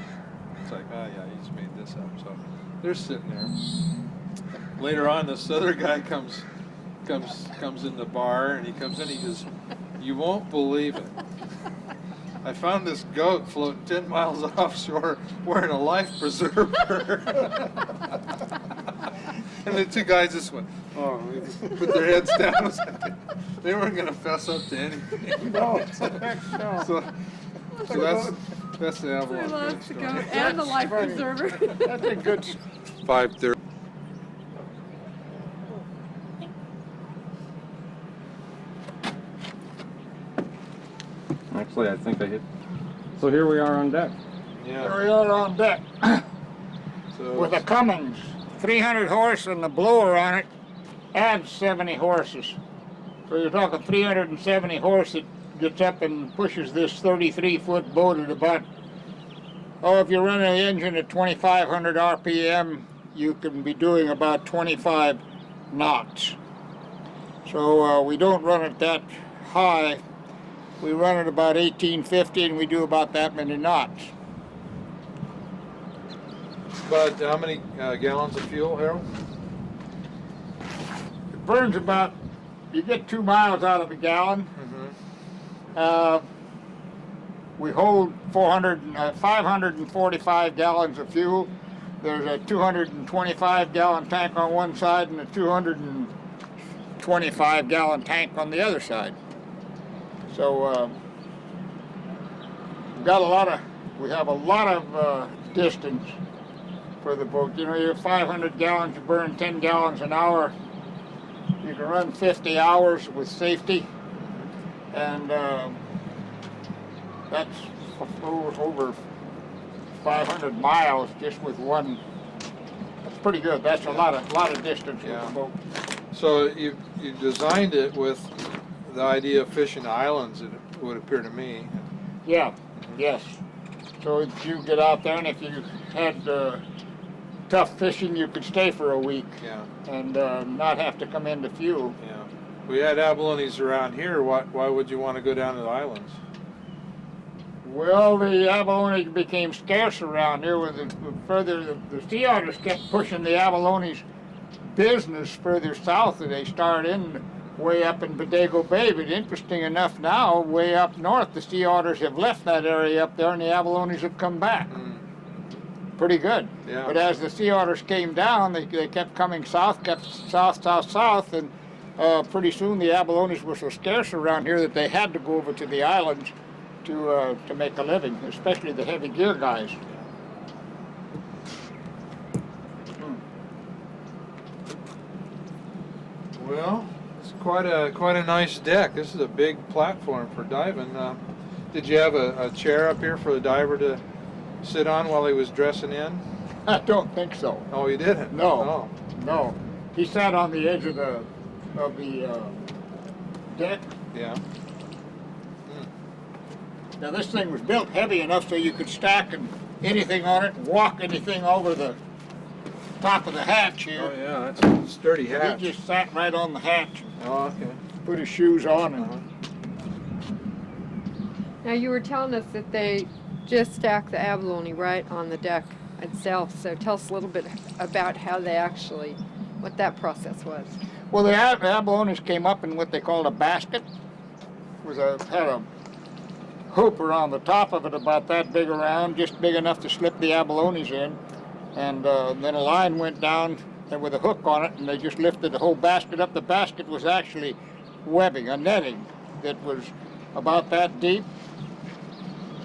It's like, oh yeah, he just made this up. So they're sitting there. Later on, this other guy comes in the bar, and he comes in. He goes, "You won't believe it. I found this goat floating 10 miles offshore wearing a life preserver." And the 2 guys just went, oh, they just put their heads down. They weren't going to fess up to anything. No. So that's the I Avalon love goat the story. goat and the life funny. preserver. That's a good 5:30. Actually, I think I hit. So here we are on deck. There Yeah. we are on deck So with a Cummins, 300 horse, and the blower on it adds 70 horses. So you're talking 370 horse that gets up and pushes this 33-foot boat at about, if you're running the engine at 2,500 RPM, you can be doing about 25 knots. So we don't run it that high. We run it about 1850, and we do about that many knots. About how many gallons of fuel, Harold? It burns about, you get 2 miles out of a gallon. Mm-hmm. We hold 545 gallons of fuel. There's a 225 gallon tank on one side and a 225 gallon tank on the other side. So we have a lot of distance for the boat. You know, you're 500 gallons, you burn 10 gallons an hour. You can run 50 hours with safety, and that's over 500 miles just with one. That's pretty good. That's a lot of distance with the boat. So you designed it with the idea of fishing islands, it would appear to me. Yeah, yes. So if you get out there, and if you had tough fishing, you could stay for a week. Yeah. And not have to come into fuel. Yeah. We had abalones around here. Why would you want to go down to the islands? Well, the abalone became scarce around here. With the sea otters kept pushing the abalone's business further south, and they started in way up in Bodego Bay. But interesting enough, now way up north, the sea otters have left that area up there, and the abalones have come back. Pretty good. Yeah. But as the sea otters came down, they kept coming south, kept south, and pretty soon the abalones were so scarce around here that they had to go over to the islands to make a living, especially the heavy gear guys. Well, it's quite a nice deck. This is a big platform for diving. Did you have a chair up here for the diver to sit on while he was dressing in? I don't think so. Oh, you didn't? No. No. He sat on the edge of the deck. Yeah. Now this thing was built heavy enough so you could stack anything on it and walk anything over the top of the hatch here. Oh yeah, that's a sturdy hatch. He just sat right on the hatch, Oh, okay. put his shoes on, and Now you were telling us that they just stacked the abalone right on the deck itself. So tell us a little bit about how they actually, what that process was. well, the abalones came up in what they called a basket. Had a hoop around the top of it about that big around, just big enough to slip the abalones in, and then a line went down with a hook on it, and they just lifted the whole basket up. The basket was actually webbing, a netting that was about that deep.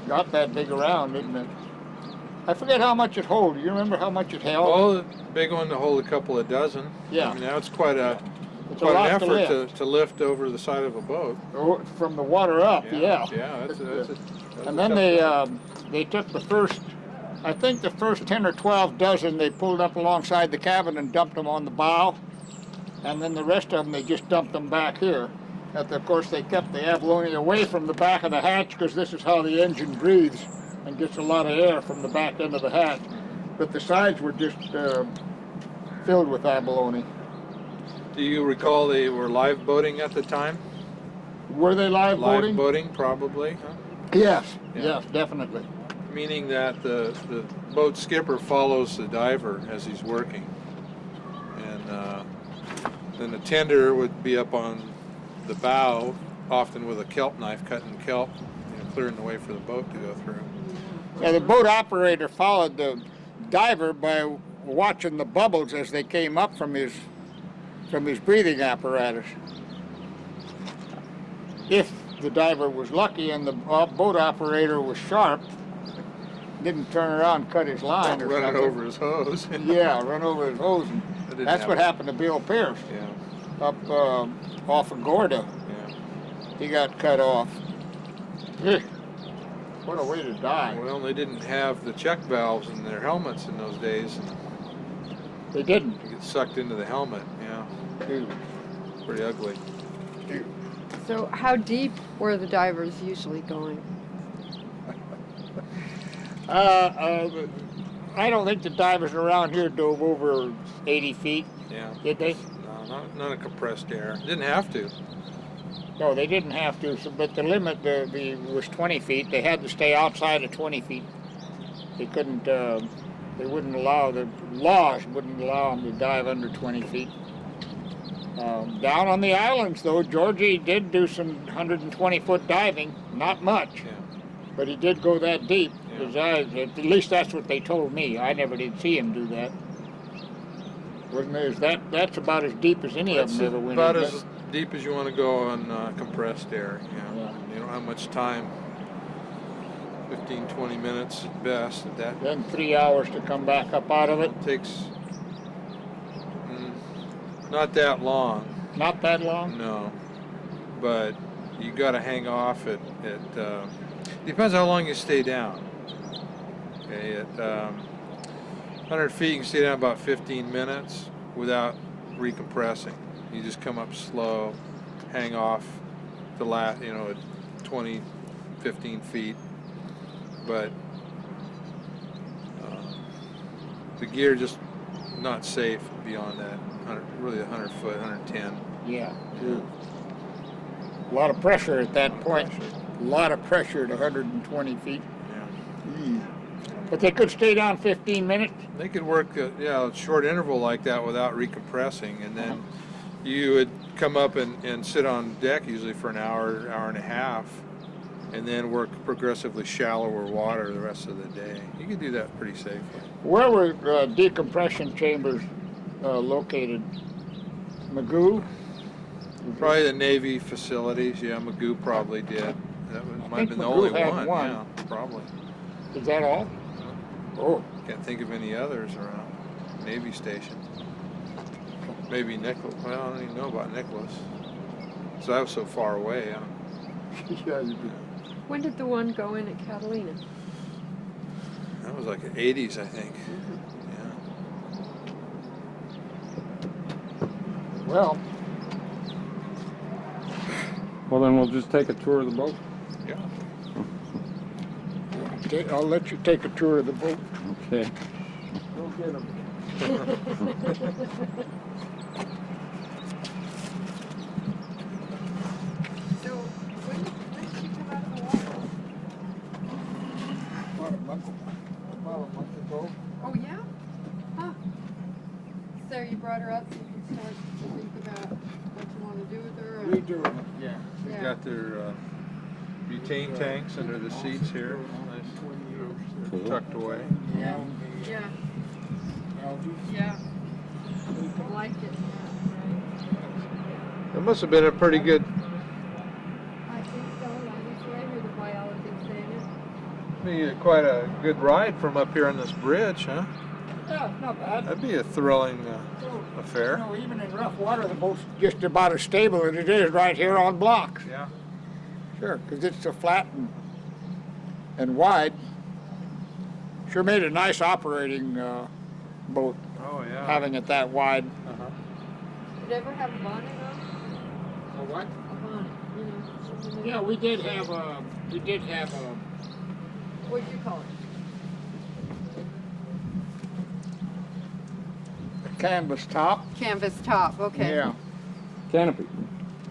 Got that big around, didn't it? I forget how much it held. Do you remember how much it held? Oh, the big one to hold a couple of dozen. Yeah. I mean, now it's quite an lot to effort lift. to lift over the side of a boat. From the water up, yeah. Yeah, that's a And then they took the first 10 or 12 dozen they pulled up alongside the cabin and dumped them on the bow, and then the rest of them they just dumped them back here. Of course, they kept the abalone away from the back of the hatch because this is how the engine breathes and gets a lot of air from the back end of the hatch. But the sides were just filled with abalone. Do you recall they were live boating at the time? Were they live boating? Live boating, probably. Huh? Yes, Yeah. yes, definitely. Meaning that the boat skipper follows the diver as he's working, and then the tender would be up on the bow, often with a kelp knife, cutting kelp, clearing the way for the boat to go through. Yeah, the boat operator followed the diver by watching the bubbles as they came up from his breathing apparatus. If the diver was lucky and the boat operator was sharp, didn't turn around and cut his line or Run it something. over his hose. Yeah, run over his hose. And didn't that's what happen. happened to Bill Pierce Yeah, up off of Gorda. yeah. He got cut off. Ugh, what a way to die. Well, they didn't have the check valves in their helmets in those days, and They didn't. you get sucked into the helmet. Yeah, Dude. pretty ugly. So how deep were the divers usually going? I don't think the divers around here dove over 80 feet, Yeah. did they? No, not a compressed air. Didn't have to. No, they didn't have to, but the limit was 20 feet. They had to stay outside of 20 feet. They couldn't They wouldn't allow, the laws wouldn't allow them to dive under 20 feet. Down on the islands, though, Georgie did do some 120-foot diving, not much, Yeah. but he did go that deep. Yeah. 'Cause at least that's what they told me. I never did see him do that. Wasn't there? That's about as deep as any of That's them ever went. about isn't as deep as you want to go on compressed air. Yeah. You don't have much time. 15, 20 minutes at best. At that it? Then 3 hours to come back up out of it. takes not that long. Not that long. No, but you got to hang off at depends how long you stay down. Okay, at 100 feet you can stay down about 15 minutes without recompressing. You just come up slow, hang off the at 20, 15 feet, but the gear just not safe beyond that. 100 foot, 110. Yeah. A lot of pressure at that point. A lot of pressure at 120 feet. Yeah. But they could stay down 15 minutes. They could work a short interval like that without recompressing, and then you would come up and sit on deck usually for an hour, hour and a half, and then work progressively shallower water the rest of the day. You could do that pretty safely. Where were decompression chambers located? Magoo? Probably the Navy facilities. Yeah, Magoo probably did. Might have been the only Magoo had one. one. Yeah, probably. Is that all? Oh, Can't think of any others around. Navy station. Maybe Nicholas. Well, I don't even know about Nicholas. So that was so far away. yeah, you do. When did the one go in at Catalina? That was like the 80s, I think. Yeah. Well, Well, then we'll just take a tour of the boat. Yeah. I'll let you take a tour of the boat. Okay. Go get 'em. So, when did you come out of the water? About a month ago. Oh, yeah? Huh. So you brought her up so you could start to think about what you want to do with her? and- Redoing it, yeah. They Yeah. got their butane tanks under the seats here. Nice. They're tucked away. Yeah. Yeah. Yeah. I like it. Yeah, It must have been a pretty good. right. I think so. I heard the biology saying it. Quite a good ride from up here on this bridge, huh? Yeah, not bad. That'd be a thrilling affair. You know, even in rough water, the boat's just about as stable as it is right here on blocks. Yeah. Sure, because it's so flat and wide. Sure made a nice operating boat, Oh yeah. having it that wide. Uh-huh. Did it ever have a bonnet on? A what? A bonnet, you know. something that- Yeah, we did have a, What'd you call it? canvas top. Canvas top, okay. Yeah, Canopy.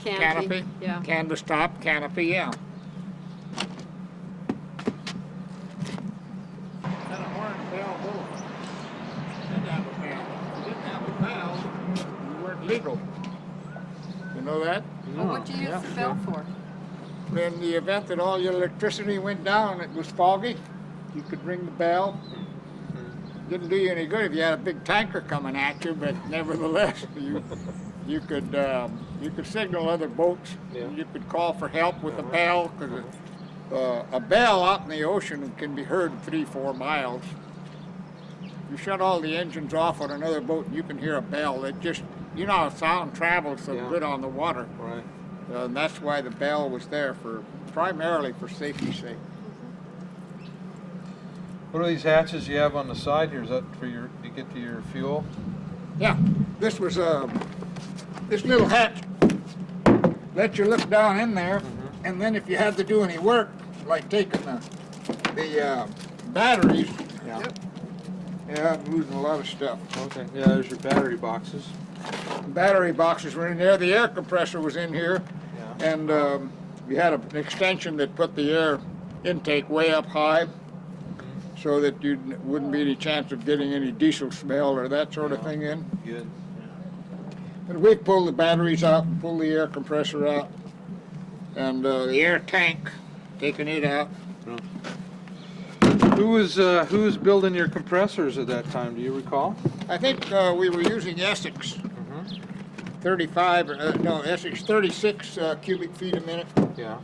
canopy. Yeah. Canvas top, canopy, yeah. And a horn bell boat. Didn't have a bell. If you didn't have a bell, you weren't legal. You know that? Oh, what'd you use Yeah. the bell for? In the event that all your electricity went down, it was foggy, you could ring the bell. Didn't do you any good if you had a big tanker coming at you, but nevertheless, you could signal other boats. Yeah. You could call for help with a bell, because a bell out in the ocean can be heard 3-4 miles. You shut all the engines off on another boat, and you can hear a bell. That just, you know how sound travels so Yeah. good on the water. Right. And that's why the bell was there, primarily for safety's sake. What are these hatches you have on the side here? Is that for to get to your fuel? Yeah, this was this little hatch let you look down in there, and then if you had to do any work, like taking the batteries. Yeah. Yeah, I'm losing a lot of stuff. Okay. Yeah, there's your battery boxes. Battery boxes were in there. The air compressor was in here, Yeah. and we had an extension that put the air intake way up high. so that you wouldn't be any chance of getting any diesel smell or that sort of thing in. Good. But we pull the batteries out and pull the air compressor out, and the air tank, taking it out. Who was building your compressors at that time? Do you recall? I think we were using Essex 36 cubic feet a minute. Yeah.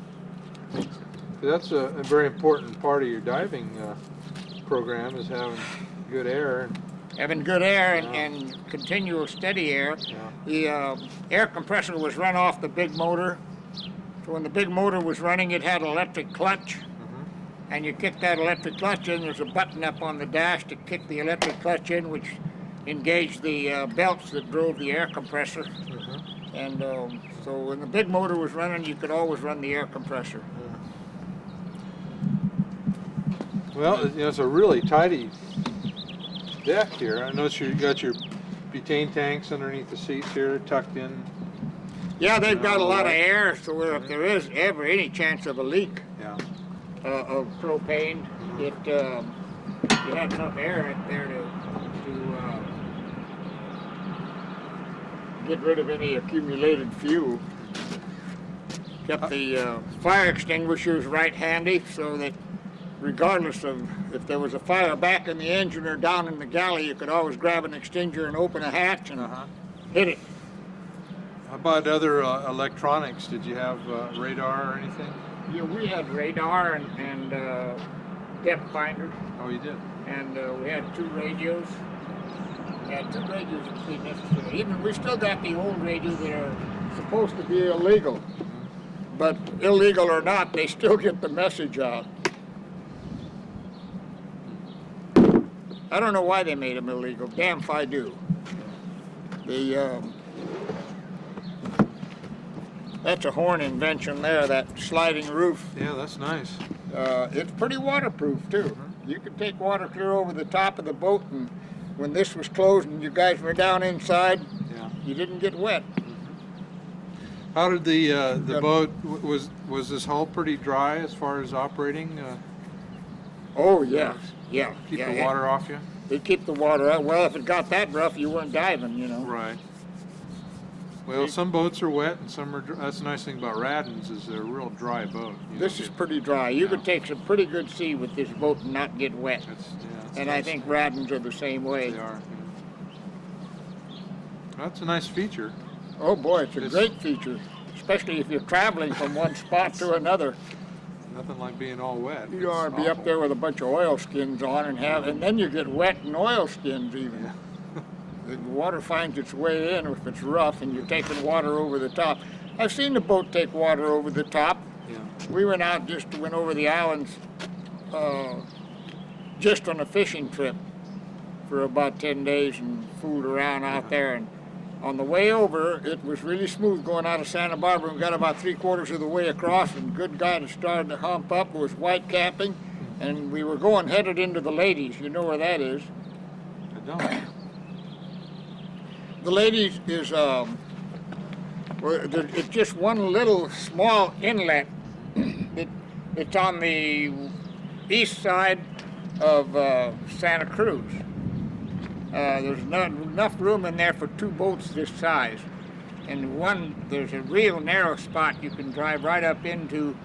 That's a very important part of your diving program, is having good air. Having good air Yeah. and continual steady air. Yeah. The air compressor was run off the big motor. So when the big motor was running, it had electric clutch. And you kick that electric clutch in, there's a button up on the dash to kick the electric clutch in, which engaged the belts that drove the air compressor. And so when the big motor was running, you could always run the air compressor. Well, it's a really tidy deck here. I notice you got your butane tanks underneath the seats here, tucked in. Yeah, they've got a lot of air, so if there is ever any chance of a leak of propane, you have enough air in there to get rid of any accumulated fuel. Kept the fire extinguishers right handy, so that regardless of if there was a fire back in the engine or down in the galley, you could always grab an extinguisher and open a hatch and hit it. How about other electronics? Did you have radar or anything? Yeah, we had radar and depth finder, Oh, you did? and we had 2 radios. We had 2 radios if we necessary. Even we still got the old radios that are supposed to be illegal, but illegal or not, they still get the message out. I don't know why they made them illegal. Damn if I do. That's a Horn invention there, that sliding roof. Yeah, that's nice. It's pretty waterproof too. You could take water clear over the top of the boat, and when this was closed and you guys were down inside, you didn't get wet. How did the boat, was this hull pretty dry as far as operating? Oh yeah, yeah. Keep yeah, the water off you? It'd keep the water out. Well, if it got that rough, you weren't diving, you know. Right. Well, some boats are wet and some are dry. That's the nice thing about Radden's, is they're a real dry boat. This is pretty dry. You could take some pretty good sea with this boat and not get wet. And I think Radden's are the same way. They are. That's a nice feature. Oh boy, it's a great feature, especially if you're traveling from one spot to another. Nothing like being all wet. You ought to be up there with a bunch of oilskins on and then you get wet in oilskins even. Yeah. The water finds its way in if it's rough and you're taking water over the top. I've seen the boat take water over the top. Yeah. We went over the islands just on a fishing trip for about 10 days and fooled around out there. And on the way over, it was really smooth going out of Santa Barbara. We got about 3/4 of the way across, and good guy that started to hump up was white capping, and we were headed into the Ladies. You know where that is? I don't. The Ladies is it's just one little small inlet. It's on the east side of Santa Cruz. There's not enough room in there for 2 boats this size. And there's a real narrow spot you can drive right up into.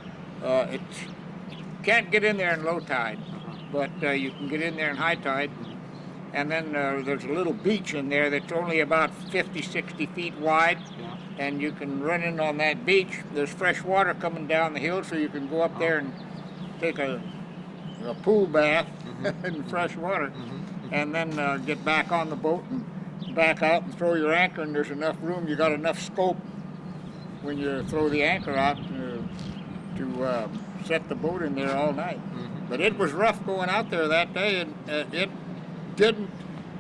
Can't get in there in low tide, but you can get in there in high tide. And then there's a little beach in there that's only about 50, 60 feet wide. And you can run in on that beach. There's fresh water coming down the hill, so you can go up there and take a pool bath in fresh water. And then get back on the boat and back out and throw your anchor, and there's enough room. You got enough scope when you throw the anchor out to set the boat in there all night. But it was rough going out there that day, and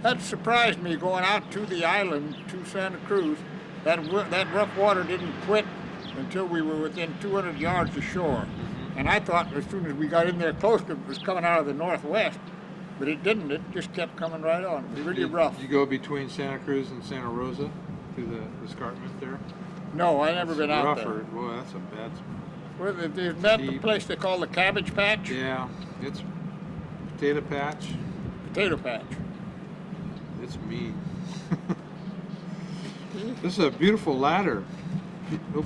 that surprised me going out to the island, to Santa Cruz. That rough water didn't quit until we were within 200 yards of shore. And I thought as soon as we got in there close, it was coming out of the northwest. But it didn't. It just kept coming right on. It was really rough. Did you go between Santa Cruz and Santa Rosa through the escarpment there? No, I never been out there. Rougher. Boy, that's a bad. Isn't that the place they call the Cabbage Patch? Yeah, it's potato patch. Potato patch. It's mean. This is a beautiful ladder. He'll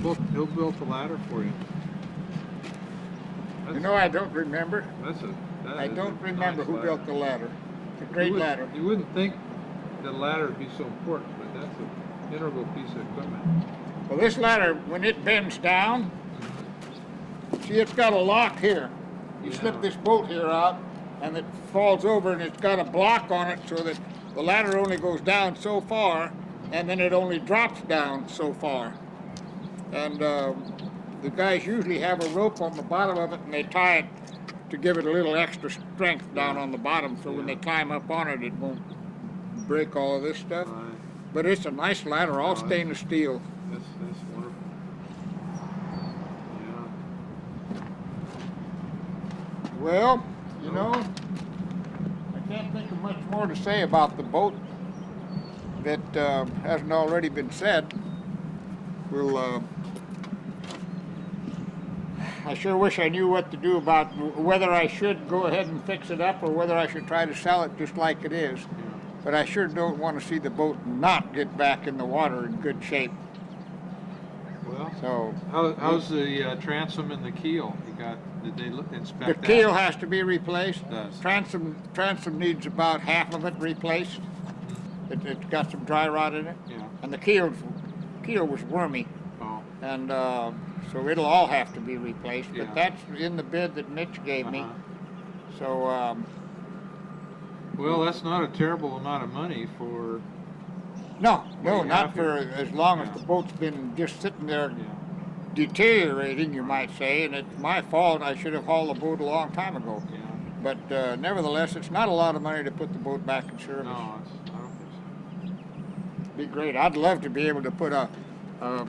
build the ladder for you. You know, I don't remember. That I is don't a remember nice who ladder. built the ladder. It's a great ladder. You wouldn't think that ladder would be so important, but that's an integral piece of equipment. Well, this ladder, when it bends down, see, it's got a lock here. You slip Yeah. this bolt here out, and it falls over, and it's got a block on it so that the ladder only goes down so far, and then it only drops down so far. And the guys usually have a rope on the bottom of it, and they tie it to give it a little extra strength down on the bottom, so when they climb up on it, it won't break all of this stuff. Right. But it's a nice ladder, all Oh, stainless steel. That's wonderful. Yeah. Well, you know, I can't think of much more to say about the boat that hasn't already been said. We'll, I sure wish I knew what to do about whether I should go ahead and fix it up or whether I should try to sell it just like it is. But I sure don't want to see the boat not get back in the water in good shape. Well, So how's the transom and the keel? Did they inspect the that? keel has to be replaced. It does. Transom needs about half of it replaced. It's got some dry rot in it. Yeah. And the keel was wormy, Oh. and so it'll all have to be replaced. Yeah. But that's in the bid that Mitch gave me. So Well, that's not a terrible amount of money for. no, you not have for here. as long as Yeah. the boat's been just sitting there Yeah. deteriorating, you might say. And it's my fault. I should have hauled the boat a long time ago. Yeah. But nevertheless, it's not a lot of money to put the boat back in service. No, I don't think so. Be great. I'd love to be able to put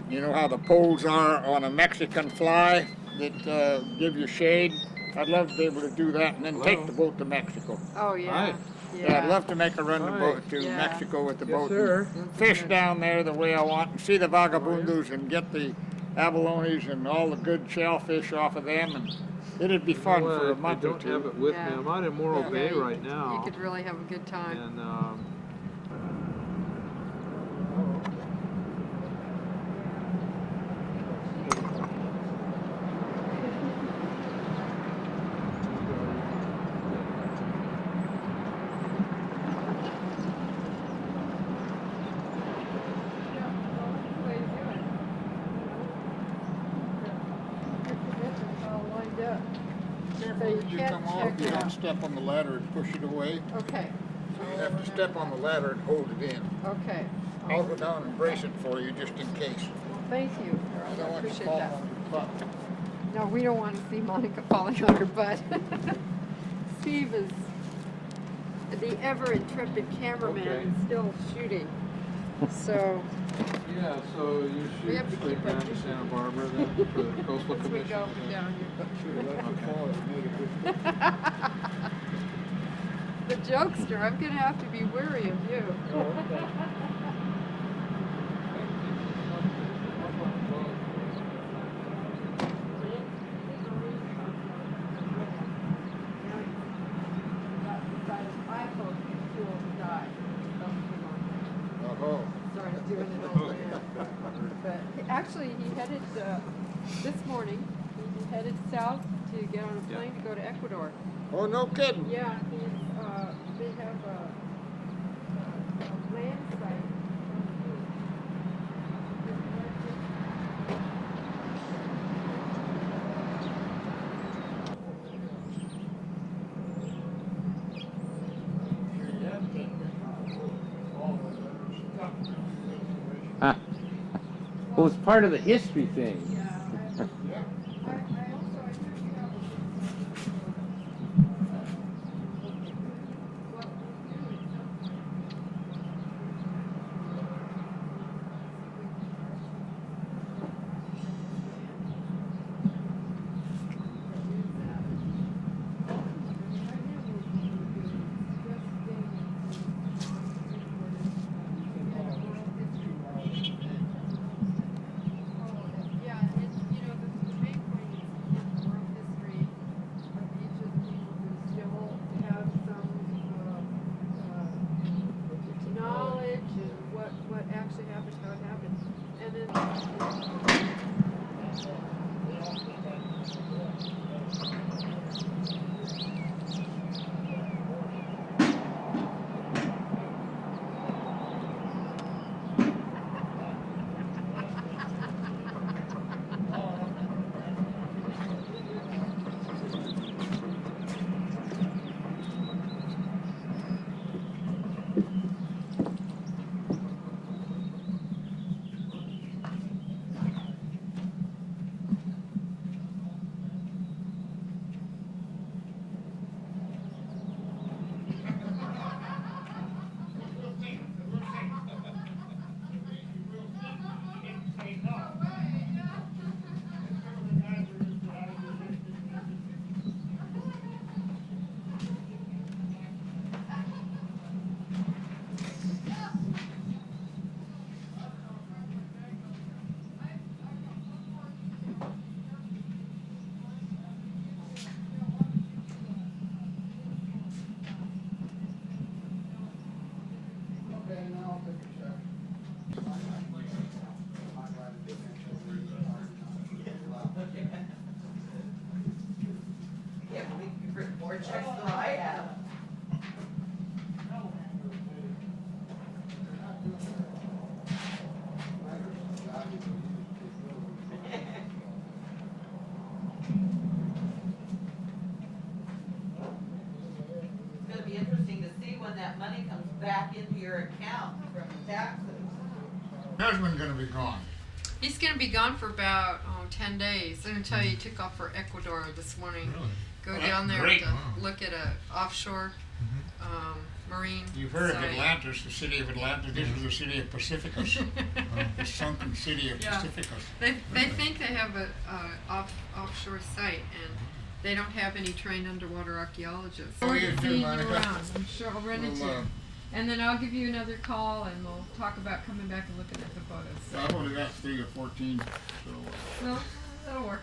you know how the poles are on a Mexican fly that give you shade. I'd love to be able to do that and then take the boat to Mexico. Oh, yeah. Right. Yeah, I'd love to make a run to, Right. to Yeah. Mexico with the Yes, boat. sir. And fish down there the way I want and see the vagabundos and get the abalones and all the good shellfish off of them. And it'd be fun You know what, for a month I or don't two. have it with me. Yeah. I'm out in Morro Yeah, Bay you- right now. You could really have a good time. And Careful So you when you can't come off, check you it don't out. step on the ladder and push it away. Okay. You have to step on the ladder and hold it in. Okay. I'll go down and brace it for you just in case. Thank you, I Harold. don't I want you appreciate falling that. on your butt. No, we don't want to see Monica falling on her butt. Steve is the ever intrepid cameraman Okay. is still shooting. So yeah, so you We shoot have to straight keep down up to with- Santa Barbara then for the coastal as we commission. go down Should have let you Okay. fall. It made a good here. The jokester, I'm gonna have to be wary of you. Oh, Started doing it all again. But actually, he headed, this morning, he headed south to get on a Yeah. plane to go to Ecuador. oh, no kidding. Yeah, they have a land site. Huh. Well, it's part of the history thing. Yeah, I also, I heard you have Yeah, more checks than I have. It's gonna be interesting to see when that money comes back into your account from taxes. Husband gonna be gone. He's going to be gone for about 10 days. I'm going to tell you, he took off for Ecuador this morning. Really? Go Well, down that's there great. to look at a offshore marine You've heard of site. Atlantis, the city of Atlantis. This is the city of Pacificus, the sunken city of Yeah. Pacificus. They think they have a offshore site, and they don't have any trained underwater archaeologists. Oh, you do, Seeing you Monica. around. I'm sure I'll run into you. And then I'll give you another call, and we'll talk about coming back and looking at the photos. I've only got 3 or 14, so. Well, that'll work.